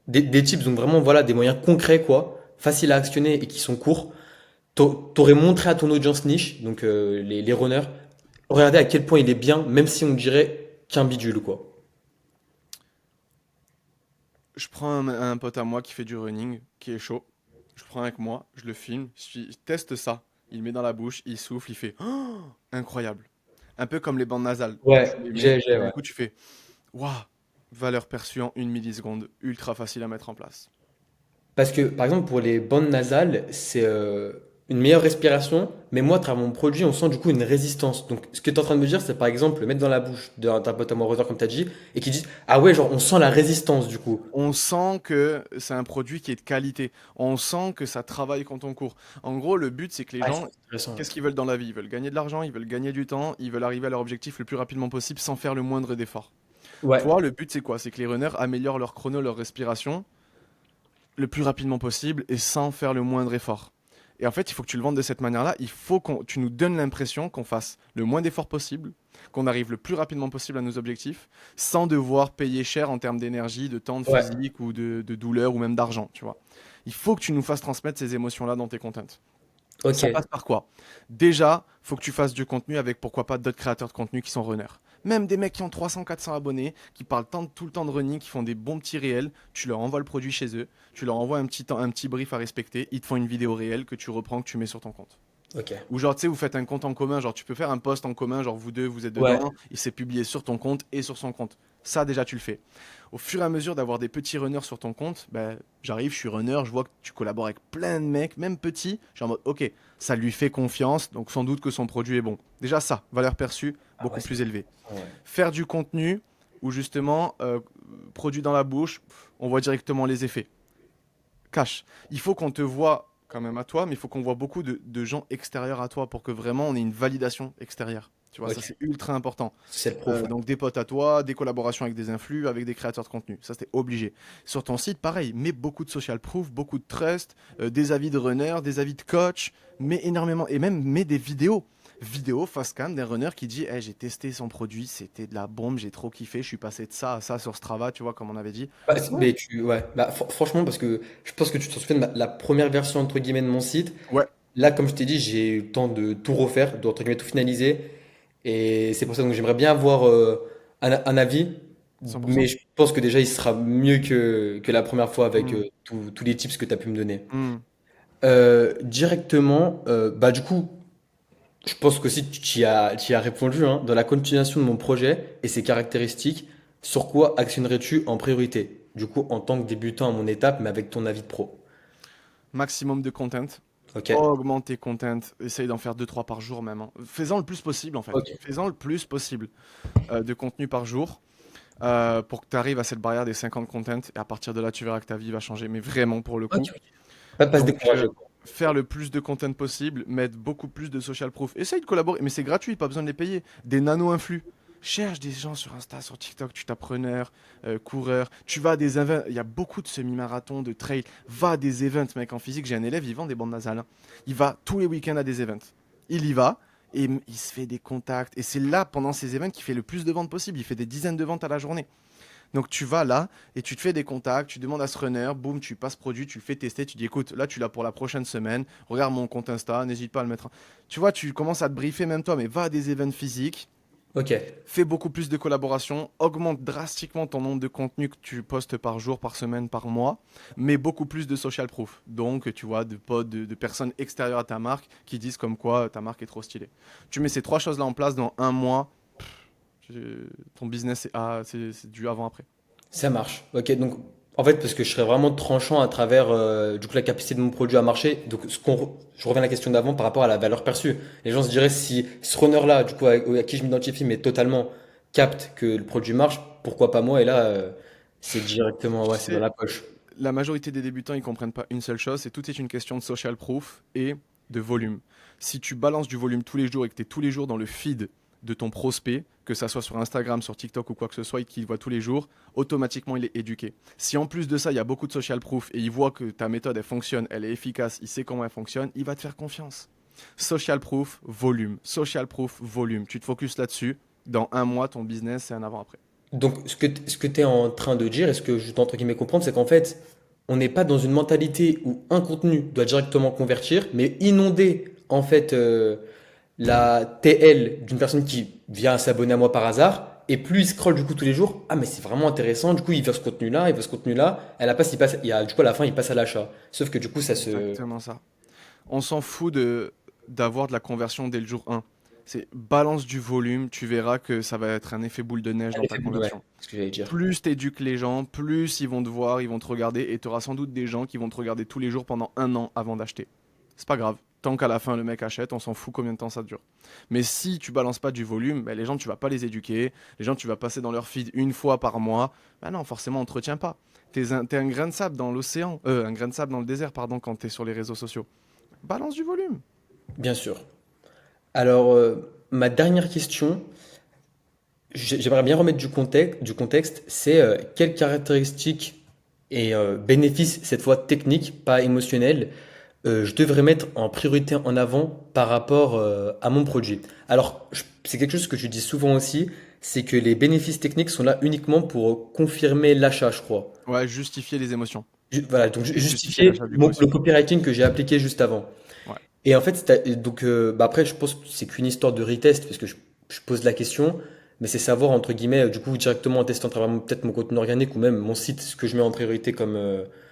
des tips, donc vraiment, voilà, des moyens concrets, quoi, faciles à actionner et qui sont courts, t'aurais montré à ton audience niche, donc les runners, regardez à quel point il est bien, même si on dirait qu'un bidule, quoi. Je prends un pote à moi qui fait du running, qui est chaud. Je prends avec moi, je le filme, je teste ça. Il le met dans la bouche, il souffle, il fait oh, incroyable. Un peu comme les bandes nasales. Tu Ouais, les mets et du ouais. coup tu fais waouh, valeur perçue en 1 milliseconde, ultra facile à mettre en place. Parce que, par exemple, pour les bandes nasales, c'est une meilleure respiration, mais moi, à travers mon produit, on sent du coup une résistance. Donc, ce que tu es en train de me dire, c'est par exemple le mettre dans la bouche d'un pote amoureux, comme tu as dit, et qui dit, ah ouais, genre, on sent la résistance du coup. On sent que c'est un produit qui est de qualité. On sent que ça travaille quand on court. En gros, le but, c'est que les Ah, c'est gens, intéressant. qu'est-ce qu'ils veulent dans la vie? Ils veulent gagner de l'argent, ils veulent gagner du temps, ils veulent arriver à leur objectif le plus rapidement possible sans faire le moindre d'effort. Ouais, Toi, le but, c'est quoi? C'est que les runners améliorent leur chrono, leur respiration le plus rapidement possible et sans faire le moindre effort. Et en fait, il faut que tu le vendes de cette manière-là. Il faut que tu nous donnes l'impression qu'on fasse le moins d'efforts possible, qu'on arrive le plus rapidement possible à nos objectifs, sans devoir payer cher en termes d'énergie, de temps, de ouais, physique ou de douleur ou même d'argent, tu vois. Il faut que tu nous fasses transmettre ces émotions-là dans tes contents. ok. Ça passe par quoi? Déjà, faut que tu fasses du contenu avec pourquoi pas d'autres créateurs de contenu qui sont runners. Même des mecs qui ont 300-400 abonnés, qui parlent tout le temps de running, qui font des bons petits réels, tu leur envoies le produit chez eux, tu leur envoies un petit brief à respecter, ils te font une vidéo réelle que tu reprends, que tu mets sur ton compte. Ok. Ou genre, tu sais, vous faites un compte en commun, genre tu peux faire un post en commun, genre vous deux, vous êtes Ouais. dedans, il s'est publié sur ton compte et sur son compte. Ça, déjà, tu le fais. Au fur et à mesure d'avoir des petits runners sur ton compte, ben, j'arrive, je suis runner, je vois que tu collabores avec plein de mecs, même petits. Je suis en mode, ok, ça lui fait confiance, donc sans doute que son produit est bon. Déjà, ça, valeur perçue, Ah ouais, beaucoup c'est plus élevée. intéressant, ouais. Faire du contenu où justement, produit dans la bouche, on voit directement les effets. Cash. Il faut qu'on te voit quand même à toi, mais il faut qu'on voit beaucoup de gens extérieurs à toi pour que vraiment on ait une validation extérieure. Tu vois, ça Ok. c'est ultra important. C'est le prof, ouais. Donc des potes à toi, des collaborations avec des influx, avec des créateurs de contenu. Ça c'était obligé. Sur ton site, pareil, mets beaucoup de social proof, beaucoup de trust, des avis de runner, des avis de coach, mets énormément, et même mets des vidéos. Vidéo face cam d'un runner qui dit hey, j'ai testé son produit, c'était de la bombe, j'ai trop kiffé, je suis passé de ça à ça sur Strava, tu vois, comme on avait dit. Bah, Ouais. mais ouais. Bah, franchement, parce que je pense que tu te souviens de la première version entre guillemets de mon site. Ouais. Là, comme je t'ai dit, j'ai eu le temps de tout refaire, de entre guillemets tout finaliser. Et c'est pour ça que j'aimerais bien avoir un avis Mais 100%. je pense que déjà, il sera mieux que la première fois avec Hmm. tous les tips que tu as pu me donner. Hmm. Directement, bah du coup, je pense qu'aussi tu y as répondu, hein, dans la continuation de mon projet et ses caractéristiques, sur quoi actionnerais-tu en priorité? Du coup, en tant que débutant à mon étape, mais avec ton avis de pro. Maximum de content. Ok? Augmente tes contents. Essaye d'en faire deux trois par jour même, hein. Fais-en le plus possible en fait. Ok. Fais-en le plus possible de contenu par jour pour que tu arrives à cette barrière des 50 contents. Et à partir de là, tu verras que ta vie va changer. Mais vraiment pour le Ok, coup. ok. Pas se Donc, décourager, quoi. faire le plus de content possible, mettre beaucoup plus de social proof. Essaye de collaborer, mais c'est gratuit, pas besoin de les payer. Des nano-influx. Cherche des gens sur Insta, sur TikTok, tu tapes runner, coureur. Tu vas à des events, il y a beaucoup de semi-marathons, de trail. Va à des events, mec, en physique. J'ai un élève, il vend des bandes nasales, hein. Il va tous les week-ends à des events. Il y va et il se fait des contacts. Et c'est là, pendant ces events, qu'il fait le plus de ventes possible. Il fait des dizaines de ventes à la journée. Donc tu vas là et tu te fais des contacts, tu demandes à ce runner, boum, tu passes produit, tu le fais tester, tu dis écoute, là tu l'as pour la prochaine semaine, regarde mon compte Insta, n'hésite pas à le mettre. Tu vois, tu commences à te briefer même toi, mais va à des événements physiques, Ok. fais beaucoup plus de collaborations, augmente drastiquement ton nombre de contenus que tu postes par jour, par semaine, par mois, mais beaucoup plus de social proof. Donc tu vois, de potes, de personnes extérieures à ta marque qui disent comme quoi ta marque est trop stylée. Tu mets ces trois choses-là en place dans un mois, ton business c'est du avant-après. Ça marche. Ok, donc en fait, parce que je serais vraiment tranchant à travers du coup la capacité de mon produit à marcher. Donc je reviens à la question d'avant par rapport à la valeur perçue. Les gens se diraient si ce runner-là, du coup à qui je m'identifie, mais totalement capte que le produit marche, pourquoi pas moi? Et là, c'est directement, Tu ouais, c'est dans sais, la poche. la majorité des débutants, ils comprennent pas une seule chose, c'est tout est une question de social proof et de volume. Si tu balances du volume tous les jours et que tu es tous les jours dans le feed de ton prospect, que ça soit sur Instagram, sur TikTok ou quoi que ce soit, et qu'il voit tous les jours, automatiquement il est éduqué. Si en plus de ça, il y a beaucoup de social proof et il voit que ta méthode elle fonctionne, elle est efficace, il sait comment elle fonctionne, il va te faire confiance. Social proof, volume. Social proof, volume. Tu te focuses là-dessus. Dans un mois, ton business, c'est un avant-après. Donc ce que tu es en train de dire, et ce que je dois entre guillemets comprendre, c'est qu'en fait, on n'est pas dans une mentalité où un contenu doit directement convertir, mais inonder en fait la TL d'une personne qui vient s'abonner à moi par hasard, et plus il scrolle du coup tous les jours, ah mais c'est vraiment intéressant, du coup il veut ce contenu-là, il veut ce contenu-là, à la place il passe, du coup à la fin il passe à l'achat. Sauf que du coup ça C'est se... exactement ça. On s'en fout d'avoir de la conversion dès le jour 1. C'est balance du volume, tu verras que ça va être un effet boule de neige Un dans ta effet boule, ouais, conversion. c'est ce que j'allais dire. Plus tu éduques les gens, plus ils vont te voir, ils vont te regarder, et tu auras sans doute des gens qui vont te regarder tous les jours pendant un an avant d'acheter. C'est pas grave. Tant qu'à la fin le mec achète, on s'en fout combien de temps ça dure. Mais si tu balances pas du volume, ben les gens tu vas pas les éduquer, les gens tu vas passer dans leur feed une fois par mois, ben non forcément on te retient pas. T'es un grain de sable dans l'océan, un grain de sable dans le désert pardon quand t'es sur les réseaux sociaux. Balance du volume. Bien sûr. Alors, ma dernière question, j'aimerais bien remettre du contexte, c'est quelles caractéristiques et bénéfices, cette fois techniques, pas émotionnels, je devrais mettre en priorité en avant par rapport à mon produit. Alors, c'est quelque chose que je dis souvent aussi, c'est que les bénéfices techniques sont là uniquement pour confirmer l'achat, je crois. Ouais, justifier les émotions Voilà, donc et justifier justifier l'achat du coup le aussi. copywriting que j'ai appliqué juste avant. Ouais. Et en fait, donc bah après, je pense que c'est qu'une histoire de retest, parce que je pose la question, mais c'est savoir, entre guillemets, du coup, directement en testant à travers peut-être mon contenu organique ou même mon site, ce que je mets en priorité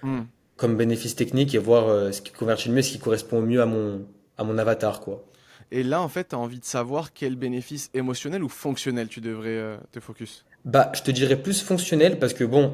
Hmm. comme bénéfice technique et voir ce qui convertit le mieux, ce qui correspond au mieux à mon avatar, quoi. Et là, en fait, tu as envie de savoir quel bénéfice émotionnel ou fonctionnel tu devrais te focus. Bah, je te dirais plus fonctionnel parce que bon,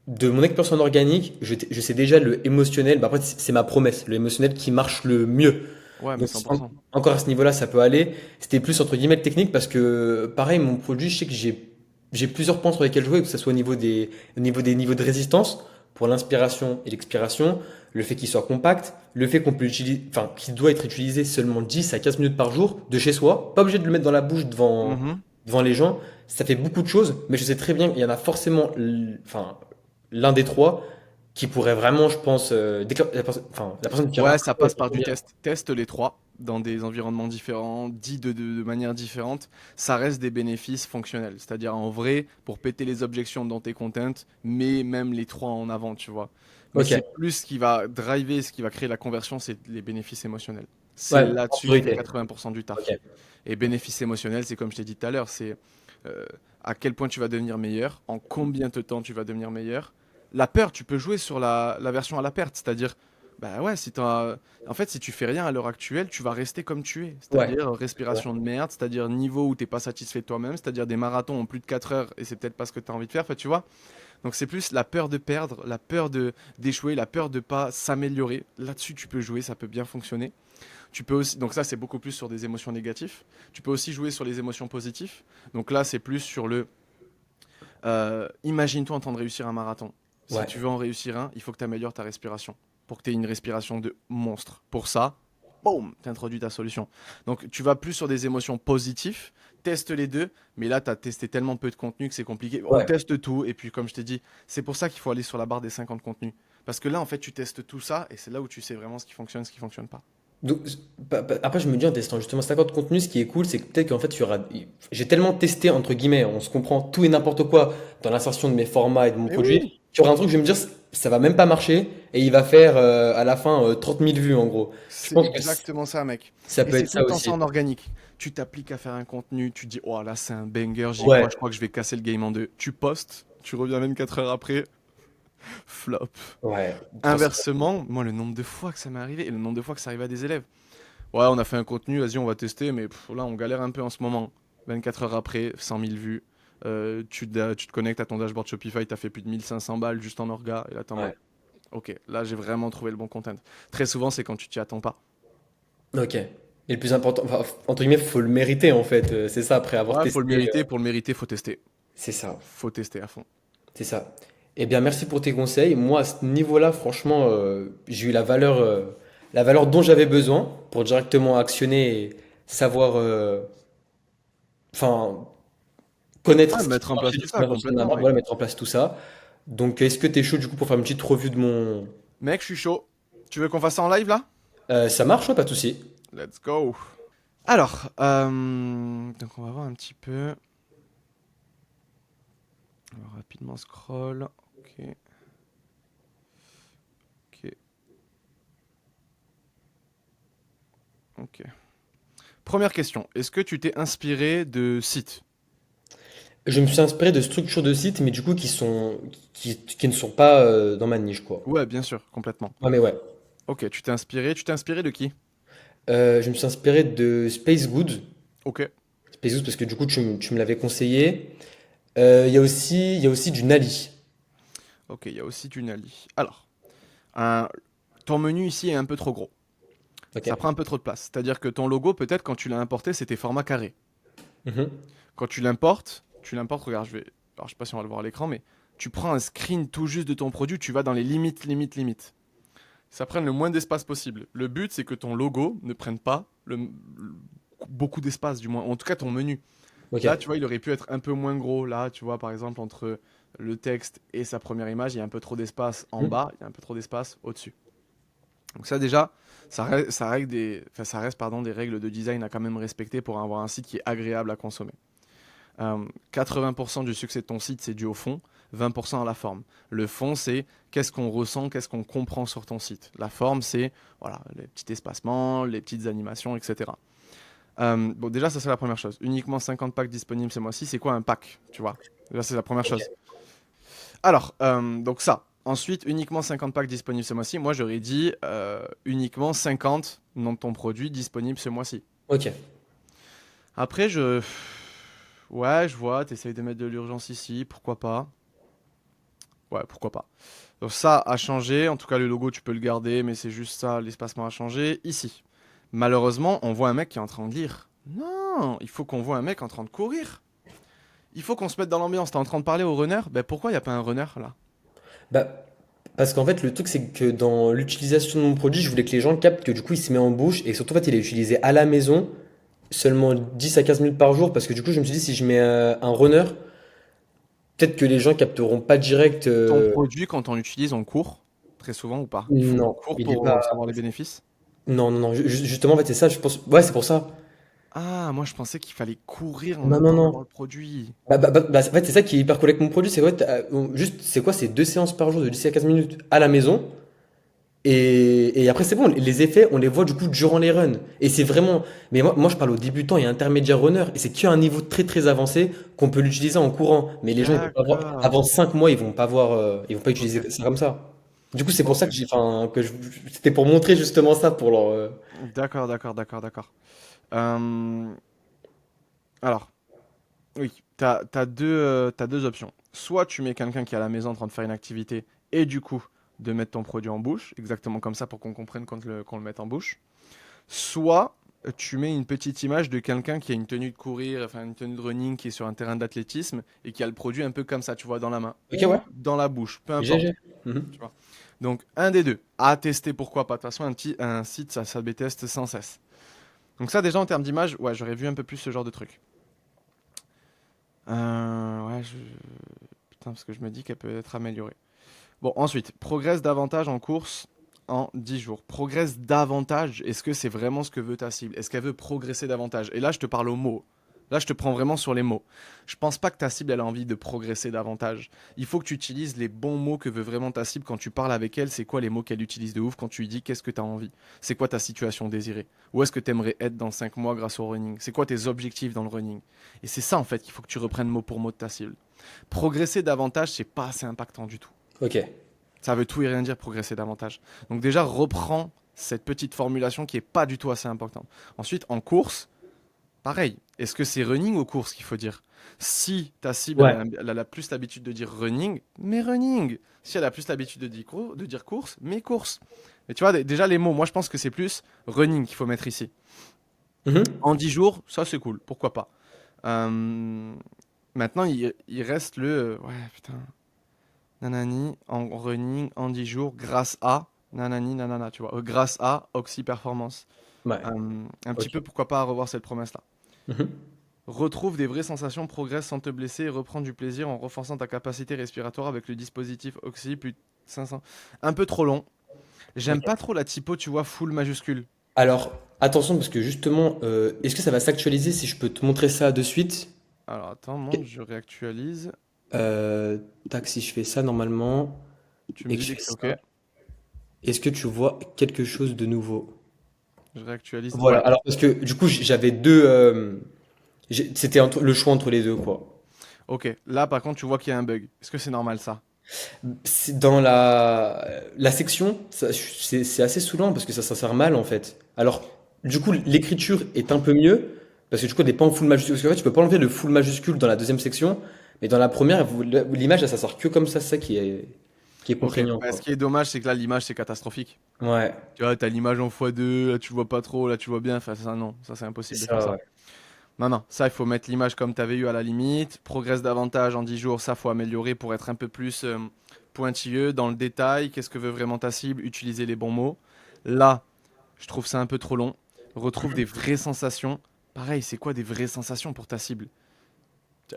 de mon expérience en organique, je sais déjà le émotionnel, bah après, c'est ma promesse, le émotionnel qui marche le mieux. Ouais, mais Donc, 100%. encore à ce niveau-là, ça peut aller. C'était plus entre guillemets technique parce que, pareil, mon produit, je sais que j'ai plusieurs points sur lesquels jouer, que ce soit au niveau des niveaux de résistance, pour l'inspiration et l'expiration, le fait qu'il soit compact, le fait qu'on peut l'utiliser, enfin, qu'il doit être utilisé seulement 10 à 15 minutes par jour de chez soi, pas obligé de le mettre dans la bouche Mhm. devant les gens. Ça fait beaucoup de choses, mais je sais très bien qu'il y en a forcément, enfin, l'un des trois qui pourrait vraiment, je pense, enfin, la personne qui aura Ouais, ça passe par du test. Teste les trois dans des environnements différents, dit de manière différente. Ça reste des bénéfices fonctionnels. C'est-à-dire, en vrai, pour péter les objections dans tes contents, mais même les trois en avant, tu vois. Mais Ok, c'est plus ce qui va driver, ce qui va créer la conversion, c'est les bénéfices émotionnels. C'est ouais, en là-dessus qu'il faut priorité. 80% du Ok. taf. Et bénéfices émotionnels, c'est comme je t'ai dit tout à l'heure, c'est euh, à quel point tu vas devenir meilleur, en combien de temps tu vas devenir meilleur. La peur, tu peux jouer sur la version à la perte, c'est-à-dire, bah ouais, en fait, si tu fais rien à l'heure actuelle, tu vas rester comme tu es, Ouais, c'est-à-dire c'est vrai. respiration de merde, c'est-à-dire niveau où t'es pas satisfait de toi-même, c'est-à-dire des marathons en plus de 4 heures et c'est peut-être pas ce que tu as envie de faire, enfin, tu vois. Donc c'est plus la peur de perdre, la peur de d'échouer, la peur de pas s'améliorer. Là-dessus, tu peux jouer, ça peut bien fonctionner. Tu peux aussi, donc ça c'est beaucoup plus sur des émotions négatives. Tu peux aussi jouer sur les émotions positives. Donc là c'est plus sur le imagine-toi en train de réussir un marathon. Si Ouais. tu veux en réussir un, il faut que tu améliores ta respiration pour que tu aies une respiration de monstre. Pour ça, boum, tu introduis ta solution. Donc tu vas plus sur des émotions positives, teste les deux, mais là tu as testé tellement peu de contenu que c'est compliqué. On Ouais. teste tout et puis comme je t'ai dit, c'est pour ça qu'il faut aller sur la barre des 50 contenus. Parce que là en fait tu testes tout ça et c'est là où tu sais vraiment ce qui fonctionne pas. Donc, après, je me dis en testant justement 50 contenus, ce qui est cool, c'est que peut-être qu'en fait, j'ai tellement testé, entre guillemets, on se comprend tout et n'importe quoi dans l'insertion de mes formats et de mon Mais produit, oui, qu'il y aura un truc, je vais me dire, ça va même pas marcher et il va faire à la fin 30 000 vues en gros. Je c'est pense que exactement ça, mec. ça Et peut c'est être tout ça le temps ça aussi. en organique. Tu t'appliques à faire un contenu, tu dis, oh là, c'est un banger, j'y crois, Ouais, je crois que je vais casser le game en deux. Tu postes, tu reviens 24 heures après, flop. ouais. Inversement, moi, le nombre de fois que ça m'est arrivé et le nombre de fois que ça arrive à des élèves. Ouais, on a fait un contenu, vas-y, on va tester, mais là, on galère un peu en ce moment. 24 heures après, 100 000 vues. Tu te connectes à ton dashboard Shopify, t'as fait plus de 1500 balles juste en orga, et là, t'es en mode, Ouais. ok, là, j'ai vraiment trouvé le bon content. Très souvent, c'est quand tu t'y attends pas. Ok. Et le plus important, enfin, entre guillemets, faut le mériter en fait. C'est ça, après avoir Ouais, faut le testé. mériter, pour le mériter, faut tester. C'est ça. Faut tester à fond. C'est ça. Eh bien, merci pour tes conseils. Moi, à ce niveau-là, franchement, j'ai eu la valeur dont j'avais besoin pour directement actionner et savoir, enfin, connaître Ouais, ce qui mettre en place marchait tout du coup, ça, ma routine de ma complètement, marque, mec. voilà, mettre en place tout ça. Donc, est-ce que tu es chaud du coup pour faire une petite revue de mon... Mec, je suis chaud. Tu veux qu'on fasse ça en live, là? Ça marche, ouais, pas de souci. Let's go. Alors, donc on va voir un petit peu. On va rapidement scroll. Ok, ok, ok. Première question. Est-ce que tu t'es inspiré de sites? Je me suis inspiré de structures de sites, mais du coup, qui ne sont pas dans ma niche, quoi. Ouais, bien sûr, complètement. Ouais, mais ouais. Ok, tu t'es inspiré. Tu t'es inspiré de qui? Je me suis inspiré de Space Good. Ok, Space Good parce que du coup, tu me l'avais conseillé. Il y a aussi du Nali. ok, il y a aussi du Nali. Alors, un- ton menu ici est un peu trop gros. Ok. Ça prend un peu trop de place. C'est-à-dire que ton logo, peut-être quand tu l'as importé, c'était format carré. Mhm. Quand tu l'importes, regarde, alors je sais pas si on va le voir à l'écran, mais tu prends un screen tout juste de ton produit, tu vas dans les limites, limites, limites. Ça prenne le moins d'espace possible. Le but, c'est que ton logo ne prenne pas beaucoup d'espace, du moins. En tout cas, ton menu. Ok. Là, tu vois, il aurait pu être un peu moins gros. Là, tu vois, par exemple, entre le texte et sa première image, il y a un peu trop d'espace en Mhm. bas, il y a un peu trop d'espace au-dessus. Donc ça, déjà, ça reste pardon, des règles de design à quand même respecter pour avoir un site qui est agréable à consommer. 80% du succès de ton site, c'est dû au fond, 20% à la forme. Le fond, c'est qu'est-ce qu'on ressent, qu'est-ce qu'on comprend sur ton site. La forme, c'est voilà, les petits espacements, les petites animations, etc. Bon, déjà, ça, c'est la première chose. Uniquement 50 packs disponibles ce mois-ci. C'est quoi un pack, tu vois? Déjà, c'est la première Ok. chose. Alors, donc ça. Ensuite, uniquement 50 packs disponibles ce mois-ci. Moi, j'aurais dit uniquement 50 noms de ton produit disponibles ce mois-ci. Ok. Après, ouais, je vois, t'essayes de mettre de l'urgence ici, pourquoi pas? Ouais, pourquoi pas. Donc ça a changé, en tout cas le logo tu peux le garder, mais c'est juste ça, l'espacement a changé. Ici, malheureusement, on voit un mec qui est en train de lire. Non, il faut qu'on voit un mec en train de courir. Il faut qu'on se mette dans l'ambiance. T'es en train de parler au runner? Ben pourquoi il n'y a pas un runner là? Bah, parce qu'en fait, le truc, c'est que dans l'utilisation de mon produit, je voulais que les gens captent que du coup, il se met en bouche et surtout, en fait, il est utilisé à la maison seulement 10 à 15 minutes par jour parce que du coup, je me suis dit, si je mets un runner, peut-être que les gens capteront pas direct. Ton produit, quand on l'utilise, on court très souvent ou pas? Il faut qu'on Non, court il est pour pas. savoir les bénéfices? Non, non, non. Justement, en fait, c'est ça, je pense. Ouais, c'est pour ça. Ah, moi je pensais qu'il fallait courir en Non, non, attendant non. d'avoir le produit. En fait, c'est ça qui est hyper cool avec mon produit. C'est quoi, juste, c'est quoi, c'est 2 séances par jour de 10 à 15 minutes à la maison. Et après, c'est bon, les effets, on les voit du coup durant les runs. Et c'est vraiment. Mais moi, je parle aux débutants et intermédiaires runners. Et c'est qu'à un niveau très très avancé qu'on peut l'utiliser en courant. Mais les gens, ils vont pas voir. D'accord. Avant 5 mois, ils vont pas voir. Ils vont pas Ok. utiliser ça comme ça. Du coup, c'est pour ça Ok. que enfin, c'était pour montrer justement ça pour leur. D'accord, d'accord, d'accord, d'accord. Euh, alors, oui, t'as deux options. Soit tu mets quelqu'un qui est à la maison en train de faire une activité et du coup de mettre ton produit en bouche, exactement comme ça pour qu'on comprenne qu'on le mette en bouche. Soit tu mets une petite image de quelqu'un qui a une tenue de courir, enfin une tenue de running qui est sur un terrain d'athlétisme et qui a le produit un peu comme ça, tu vois, dans la main Ok, ouais. ou dans la bouche, peu importe, GG. Mhm. tu vois. Donc un des deux, à tester pourquoi pas. De toute façon, un site, ça B teste sans cesse. Donc ça déjà en termes d'image, ouais, j'aurais vu un peu plus ce genre de truc. Ouais, putain, parce que je me dis qu'elle peut être améliorée. Bon, ensuite, progresse davantage en course en 10 jours. Progresse davantage, est-ce que c'est vraiment ce que veut ta cible? Est-ce qu'elle veut progresser davantage? Et là, je te parle aux mots. Là, je te prends vraiment sur les mots. Je pense pas que ta cible, elle a envie de progresser davantage. Il faut que tu utilises les bons mots que veut vraiment ta cible quand tu parles avec elle. C'est quoi les mots qu'elle utilise de ouf quand tu lui dis qu'est-ce que tu as envie? C'est quoi ta situation désirée? Où est-ce que tu aimerais être dans 5 mois grâce au running? C'est quoi tes objectifs dans le running? Et c'est ça, en fait, qu'il faut que tu reprennes mot pour mot de ta cible. Progresser davantage, c'est pas assez impactant du tout. Ok. Ça veut tout et rien dire progresser davantage. Donc déjà, reprends cette petite formulation qui est pas du tout assez importante. Ensuite, en course, pareil. Est-ce que c'est running ou course qu'il faut dire? Si ta cible, Ouais. elle a plus l'habitude de dire running, mais running. Si elle a plus l'habitude de dire course, mais course. Et tu vois, déjà les mots, moi je pense que c'est plus running qu'il faut mettre ici. Mhm. En 10 jours, ça c'est cool, pourquoi pas. Euh, Maintenant, il reste ouais, putain. Nanani, en running, en 10 jours, grâce à, nanani, nanana, tu vois, grâce à Oxy Performance. Ouais. Un petit Ok. peu, pourquoi pas, revoir cette promesse-là. Mhm. Retrouve des vraies sensations, progresse sans te blesser et reprends du plaisir en renforçant ta capacité respiratoire avec le dispositif Oxy, plus de 500. Un peu trop long. J'aime Ok. pas trop la typo, tu vois, full majuscule. Alors, attention, parce que justement, est-ce que ça va s'actualiser si je peux te montrer ça de suite? Alors attends, non, je réactualise. Euh, Tac, si je fais ça normalement Tu me et que dis je dès fais que c'est OK. ça, est-ce que tu vois quelque chose de nouveau? Je réactualise. Voilà, Ouais. alors parce que du coup j'avais deux, c'était le choix entre les deux quoi. OK. Là, par contre, tu vois qu'il y a un bug. Est-ce que c'est normal ça? C'est dans la section, c'est assez saoulant parce que ça s'insère mal en fait. Alors du coup l'écriture est un peu mieux parce que du coup elle n'est pas en full majuscule. Parce qu'en fait tu peux pas enlever le full majuscule dans la deuxième section, mais dans la première l'image elle s'insère que comme ça, c'est ça qui est OK. contraignant Bah, ce quoi. qui est dommage, c'est que là, l'image, c'est catastrophique. Ouais, Tu vois, t'as l'image en x2, là tu vois pas trop, là tu vois bien. Enfin, ça, non, ça c'est c'est impossible de faire ça, ça. ouais. Non, non, ça il faut mettre l'image comme t'avais eu à la limite. Progresse davantage en 10 jours, ça faut améliorer pour être un peu plus pointilleux dans le détail. Qu'est-ce que veut vraiment ta cible? Utiliser les bons mots. Là, je trouve ça un peu trop long. Retrouve des vraies sensations. Pareil, c'est quoi des vraies sensations pour ta cible?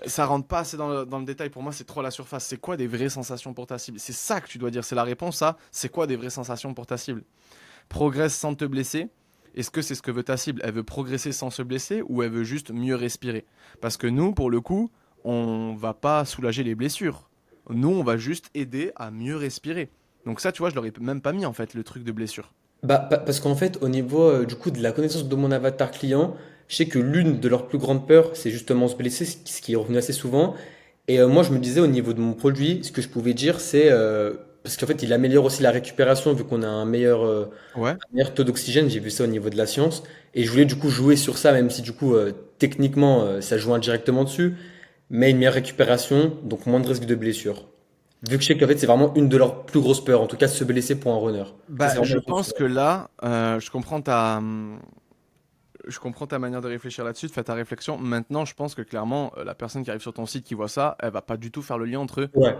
Ça rentre pas assez dans le détail. Pour moi, c'est trop à la surface. C'est quoi des vraies sensations pour ta cible? C'est ça que tu dois dire. C'est la réponse, ça. C'est quoi des vraies sensations pour ta cible? Progresse sans te blesser. Est-ce que c'est ce que veut ta cible? Elle veut progresser sans se blesser ou elle veut juste mieux respirer? Parce que nous, pour le coup, on va pas soulager les blessures. Nous, on va juste aider à mieux respirer. Donc ça, tu vois, je l'aurais même pas mis en fait, le truc de blessure. Bah, parce qu'en fait, au niveau du coup de la connaissance de mon avatar client, je sais que l'une de leurs plus grandes peurs, c'est justement se blesser, ce qui est revenu assez souvent. Et moi, je me disais au niveau de mon produit, ce que je pouvais dire, c'est parce qu'en fait, il améliore aussi la récupération vu qu'on a Ouais. un meilleur taux d'oxygène. J'ai vu ça au niveau de la science, et je voulais du coup jouer sur ça, même si du coup techniquement ça joue indirectement dessus, mais une meilleure récupération, donc moins de risque de blessure. Vu que je sais qu'en fait, c'est vraiment une de leurs plus grosses peurs, en tout cas se blesser pour un runner. Ça, Bah, c'est vraiment je un truc. pense que là, je comprends ta manière de réfléchir là-dessus, de faire ta réflexion. Maintenant, je pense que clairement, la personne qui arrive sur ton site qui voit ça, elle va pas du tout faire le lien entre Ouais.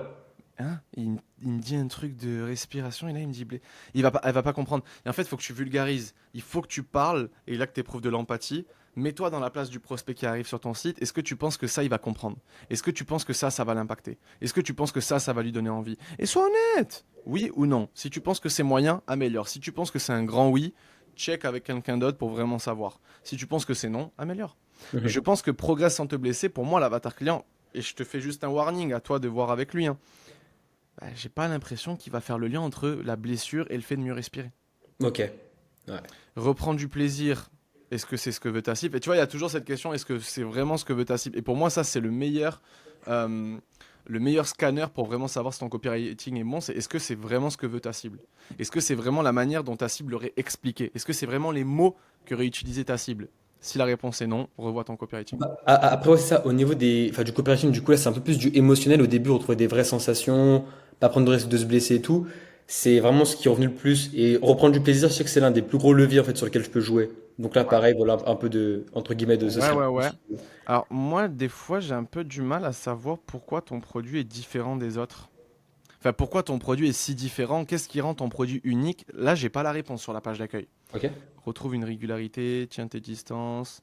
hein, il me dit un truc de respiration et là il me dit elle va pas comprendre. Et en fait, il faut que tu vulgarises. Il faut que tu parles et là que tu éprouves de l'empathie. Mets-toi dans la place du prospect qui arrive sur ton site. Est-ce que tu penses que ça, il va comprendre? Est-ce que tu penses que ça va l'impacter? Est-ce que tu penses que ça va lui donner envie? Et sois honnête! Oui ou non? Si tu penses que c'est moyen, améliore. Si tu penses que c'est un grand oui, check avec quelqu'un d'autre pour vraiment savoir. Si tu penses que c'est non, améliore. Mais je Mhm. pense que progresse sans te blesser, pour moi, l'avatar client, et je te fais juste un warning à toi de voir avec lui, hein, bah, j'ai pas l'impression qu'il va faire le lien entre la blessure et le fait de mieux respirer. Ok. Ouais. Reprendre du plaisir, est-ce que c'est ce que veut ta cible? Et tu vois, il y a toujours cette question, est-ce que c'est vraiment ce que veut ta cible? Et pour moi, ça, c'est euh, le meilleur scanner pour vraiment savoir si ton copywriting est bon, c'est est-ce que c'est vraiment ce que veut ta cible? Est-ce que c'est vraiment la manière dont ta cible l'aurait expliqué? Est-ce que c'est vraiment les mots qu'aurait utilisé ta cible? Si la réponse est non, revois ton copywriting. Après, ouais, c'est ça, au niveau enfin, du coopération, du coup, là, c'est un peu plus du émotionnel. Au début, retrouver des vraies sensations, pas prendre de risque de se blesser et tout. C'est vraiment ce qui est revenu le plus. Et reprendre du plaisir, je sais que c'est l'un des plus gros leviers, en fait, sur lequel je peux jouer. Donc là, Ouais. pareil, voilà, un peu de, entre guillemets, de Ouais, social ouais, ouais. proof. Alors, moi, des fois, j'ai un peu du mal à savoir pourquoi ton produit est différent des autres. Enfin, pourquoi ton produit est si différent? Qu'est-ce qui rend ton produit unique? Là, j'ai pas la réponse sur la page d'accueil. Ok? Retrouve une régularité, tiens tes distances.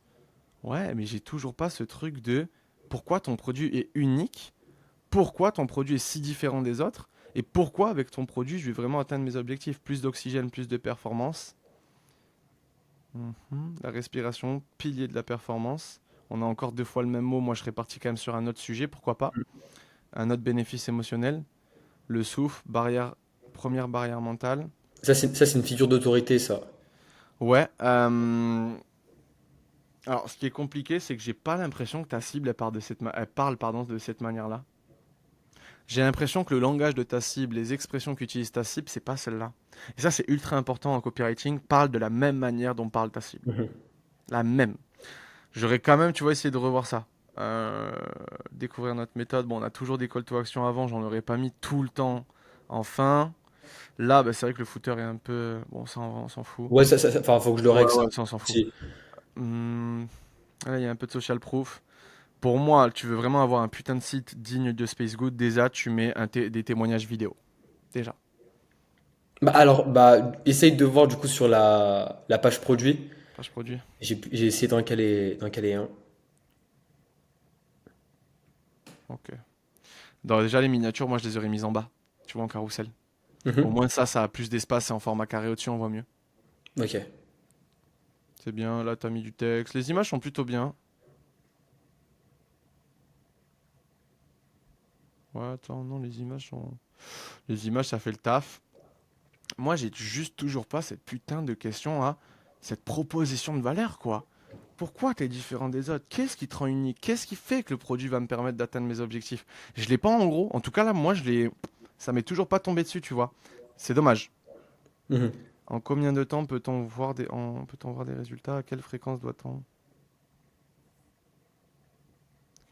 Ouais, mais j'ai toujours pas ce truc de pourquoi ton produit est unique, pourquoi ton produit est si différent des autres, et pourquoi avec ton produit je vais vraiment atteindre mes objectifs. Plus d'oxygène, plus de performance. La respiration, pilier de la performance. On a encore deux fois le même mot, moi je serais parti quand même sur un autre sujet, pourquoi pas. Un autre bénéfice émotionnel, le souffle, première barrière mentale. Ça, c'est une figure d'autorité, ça. Ouais, alors ce qui est compliqué, c'est que j'ai pas l'impression que ta cible elle parle pardon, de cette manière-là. J'ai l'impression que le langage de ta cible, les expressions qu'utilise ta cible, c'est pas celle-là. Et ça, c'est ultra important en copywriting. Parle de la même manière dont parle ta cible. Mhm. La même. J'aurais quand même, tu vois, essayé de revoir ça. Euh, Découvrir notre méthode. Bon, on a toujours des call to action avant. J'en aurais pas mis tout le temps en fin. Là, bah, c'est vrai que le footer est un peu. Bon, ça, on s'en fout. Ouais, enfin, faut que je le Ouais, règle, ça. ouais, ça, on s'en fout. Si. Hum, là, il y a un peu de social proof. Pour moi, tu veux vraiment avoir un putain de site digne de Space Good, déjà, tu mets des témoignages vidéo. Déjà. Bah, alors, bah, essaye de voir, du coup, sur la page produit. Page produit. J'ai essayé d'en caler un. Ok. Déjà, les miniatures, moi, je les aurais mises en bas. Tu vois, en carrousel. Au Mhm. moins, ça a plus d'espace et en format carré au-dessus, on voit mieux. Ok. C'est bien. Là, t'as mis du texte. Les images sont plutôt bien. Ouais, attends, non, les images sont. Les images, ça fait le taf. Moi, j'ai juste toujours pas cette putain de question à cette proposition de valeur, quoi. Pourquoi t'es différent des autres? Qu'est-ce qui te rend unique? Qu'est-ce qui fait que le produit va me permettre d'atteindre mes objectifs? Je l'ai pas en gros. En tout cas, là, moi, je l'ai. Ça m'est toujours pas tombé dessus, tu vois. C'est dommage. Mhm. En combien de temps peut-on voir des résultats? À quelle fréquence doit-on?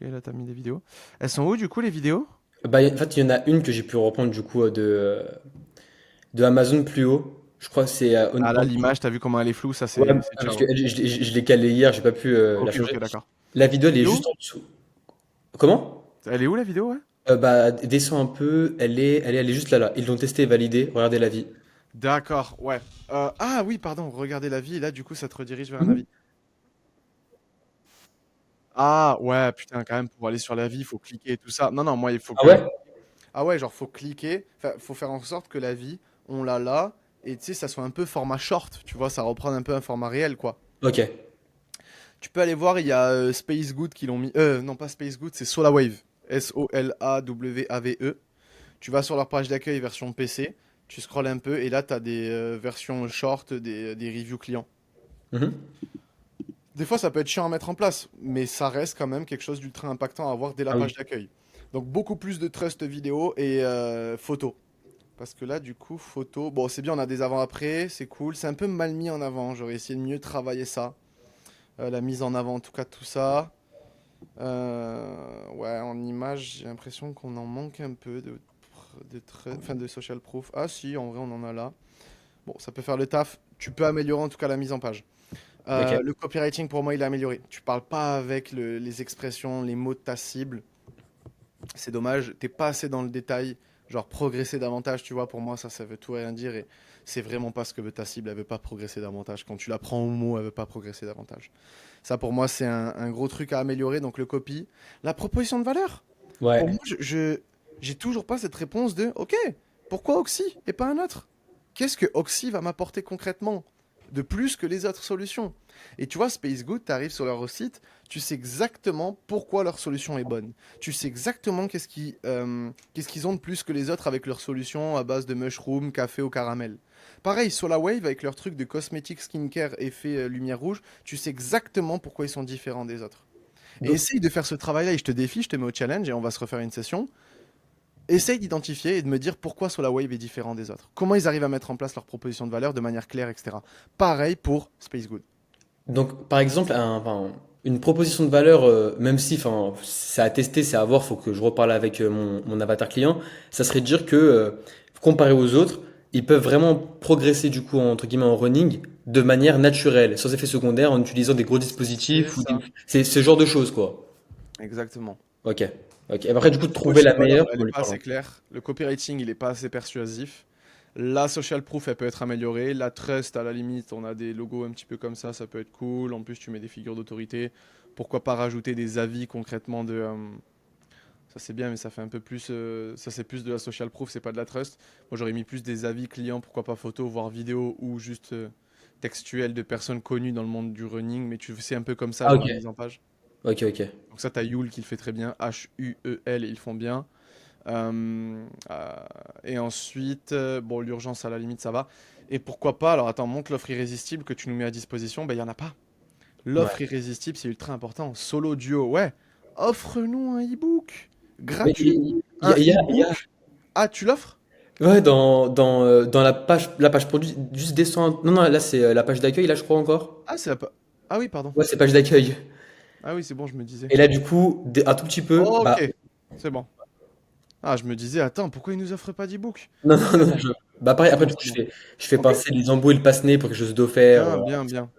Ok, là, t'as mis des vidéos. Elles sont où, du coup, les vidéos? Bah, en fait, il y en a une que j'ai pu reprendre, du coup, de Amazon plus haut. Je crois que c'est Ah, là, l'image, t'as vu comment elle est floue? Ça, ouais, c'est parce ciao, que hein. je l'ai calé hier, j'ai pas pu la Ok, changer. ok, d'accord. La vidéo, elle Elle est est où? juste en dessous. Comment? Elle est où, la vidéo, ouais? Bah, descends un peu, elle est juste là, là. Ils l'ont testé et validé. Regardez la vie. D'accord, ouais. Ah oui, pardon, regardez l'avis, et là, du coup, ça te redirige vers un Mhm. avis. Ah, ouais, putain, quand même, pour aller sur l'avis, il faut cliquer et tout ça. Non, non, moi, il faut Ah que. ouais? Ah ouais, genre, faut cliquer, enfin, faut faire en sorte que l'avis, on l'a là, et tu sais, ça soit un peu format short, tu vois, ça reprend un peu un format réel, quoi. Ok. Tu peux aller voir, il y a Space Good qui l'ont mis. Non, pas Space Good, c'est SolarWave. SOLAWAVE. Tu vas sur leur page d'accueil version PC, tu scrolles un peu, et là, tu as des versions short, des reviews clients. Mhm. Des fois, ça peut être chiant à mettre en place, mais ça reste quand même quelque chose d'ultra impactant à avoir dès la Ah page oui. d'accueil. Donc, beaucoup plus de trust vidéo et photo. Parce que là, du coup, photo, bon, c'est bien, on a des avant-après, c'est cool. C'est un peu mal mis en avant. J'aurais essayé de mieux travailler ça. La mise en avant, en tout cas, de tout ça. Ouais, en image, j'ai l'impression qu'on en manque un peu enfin, de social proof. Ah, si, en vrai, on en a là. Bon, ça peut faire le taf. Tu peux améliorer en tout cas la mise en page. Ok. Le copywriting, pour moi, il est amélioré. Tu parles pas avec les expressions, les mots de ta cible. C'est dommage. T'es pas assez dans le détail. Genre, progresser davantage, tu vois, pour moi, ça veut tout et rien dire. Et c'est vraiment pas ce que veut ta cible. Elle veut pas progresser davantage. Quand tu la prends au mot, elle veut pas progresser davantage. Ça, pour moi, c'est un gros truc à améliorer. Donc, le copy. La proposition de valeur. Pour moi, Ouais. j'ai toujours pas cette réponse de OK, pourquoi Oxy et pas un autre? Qu'est-ce que Oxy va m'apporter concrètement? de plus que les autres solutions. Et tu vois, Space Good, tu arrives sur leur site, tu sais exactement pourquoi leur solution est bonne. Tu sais exactement qu'est-ce qu'ils ont de plus que les autres avec leur solution à base de mushroom, café au caramel. Pareil, SolarWave avec leur truc de cosmétique skincare effet lumière rouge, tu sais exactement pourquoi ils sont différents des autres. Et Donc, essaye de faire ce travail-là et je te défie, je te mets au challenge et on va se refaire une session. Essaye d'identifier et de me dire pourquoi SolarWave est différent des autres. Comment ils arrivent à mettre en place leur proposition de valeur de manière claire, etc. Pareil pour Space Good. donc, par exemple, une proposition de valeur, même si, c'est à tester, c'est à voir, faut que je reparle avec mon avatar client, ça serait de dire que, comparé aux autres, ils peuvent vraiment progresser du coup entre guillemets en running de manière naturelle, sans effet secondaire, en utilisant des gros C'est dispositifs ça. c'est ce genre de choses quoi. Exactement. Ok, ok. Et après du coup de Notre trouver la proposition de valeur, meilleure elle en n'est lui pas assez parlant. claire. Le copywriting, il n'est pas assez persuasif. La social proof, elle peut être améliorée. La trust, à la limite, on a des logos un petit peu comme ça peut être cool. En plus, tu mets des figures d'autorité. Pourquoi pas rajouter des avis concrètement de. Ça c'est bien, mais ça fait un peu plus. Ça c'est plus de la social proof, c'est pas de la trust. Moi j'aurais mis plus des avis clients, pourquoi pas photo, voire vidéo ou juste textuel de personnes connues dans le monde du running. Mais tu sais un peu comme ça, Ah genre ok, la mise en page. ok, ok. Donc ça, t'as Yule qui le fait très bien. Huel, ils le font bien. Euh, et ensuite, bon, l'urgence à la limite, ça va. Et pourquoi pas, alors attends, montre l'offre irrésistible que tu nous mets à disposition, ben il n'y en a pas. L'offre Ouais. irrésistible, c'est ultra important. Solo, duo, ouais. Offre-nous un e-book Mais gratuit. il y Un a, il y a, il y a- e-book. Ah, tu l'offres? ouais, dans la page produit, juste descends. Non, non, là c'est la page d'accueil, là je crois encore. Ah, c'est la... Ah oui, pardon. Ouais, c'est page d'accueil. Ah oui, c'est bon, je me disais. Et là, du coup, un tout petit peu, Ok, bah, c'est bon. Ah, je me disais, attends, pourquoi ils nous offrent pas d'e-book? non, non, C'est non, bon, bah pareil, c'est après, bon, du coup, c'est je bon. fais, je fais Ok, passer les embouts et le passe-nez pour quelque chose d'offert. bien, bien, bien.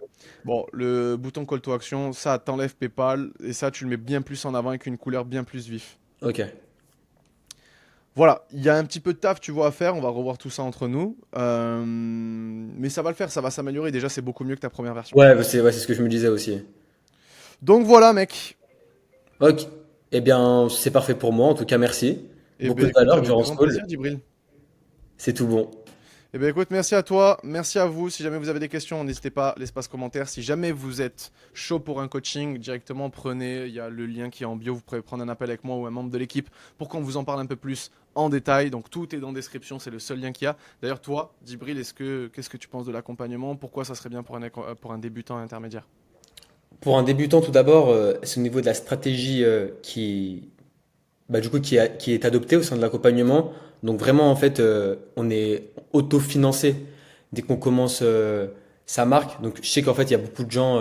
Bon, le bouton call to action, ça t'enlève PayPal et ça tu le mets bien plus en avant avec une couleur bien plus vif. Ok. Voilà, il y a un petit peu de taf, tu vois, à faire. On va revoir tout ça entre nous. Mais ça va le faire, ça va s'améliorer. Déjà, c'est beaucoup mieux que ta première version. Ouais, c'est ce que je me disais aussi. Donc voilà, mec. Ok. Eh bien, c'est parfait pour moi. En tout cas, merci. Eh Beaucoup ben de écoute, valeur avec durant ce grand call. plaisir, Djibril. C'est tout bon. Eh ben écoute, merci à toi, merci à vous. Si jamais vous avez des questions, n'hésitez pas, l'espace commentaire. Si jamais vous êtes chaud pour un coaching, directement prenez, il y a le lien qui est en bio, vous pouvez prendre un appel avec moi ou un membre de l'équipe pour qu'on vous en parle un peu plus en détail. Donc tout est dans la description, c'est le seul lien qu'il y a. D'ailleurs toi, Djibril, qu'est-ce que tu penses de l'accompagnement? Pourquoi ça serait bien pour un débutant intermédiaire? Pour un débutant, tout d'abord, c'est au niveau de la stratégie qui est adoptée au sein de l'accompagnement. Donc vraiment, en fait, on est autofinancé dès qu'on commence sa marque. Donc je sais qu'en fait, il y a beaucoup de gens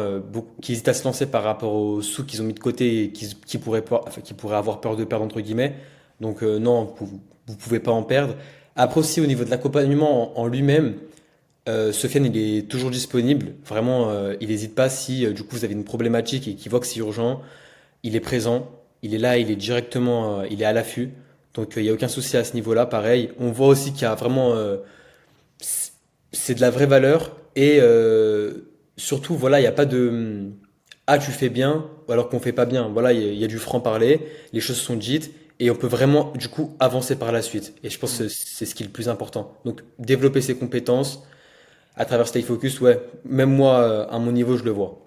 qui hésitent à se lancer par rapport aux sous qu'ils ont mis de côté et qui pourraient avoir peur de perdre, entre guillemets. Donc non, vous pouvez pas en perdre. Après aussi, au niveau de l'accompagnement en lui-même, Sofiane, il est toujours disponible. Vraiment, il n'hésite pas si du coup vous avez une problématique et qu'il voit que c'est urgent. Il est présent, il est là, il est directement, il est à l'affût. Donc il n'y a aucun souci à ce niveau-là. Pareil, on voit aussi qu'il y a vraiment, c- c'est de la vraie valeur et surtout voilà, il n'y a pas de ah tu fais bien alors qu'on fait pas bien. Voilà, il y a du franc-parler, les choses sont dites et on peut vraiment du coup avancer par la suite. Et je pense Hmm, que c'est ce qui est le plus important. Donc développer ses compétences à travers Stay Focus, ouais, même moi à mon niveau je le vois.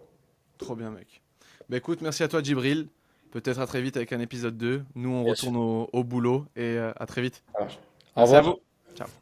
trop bien, mec. Bah écoute, merci à toi, Djibril. Peut-être à très vite avec un épisode 2. Nous, on Bien sûr. retourne au boulot et à très vite. Ça marche. Au Merci à vous. revoir. Ciao.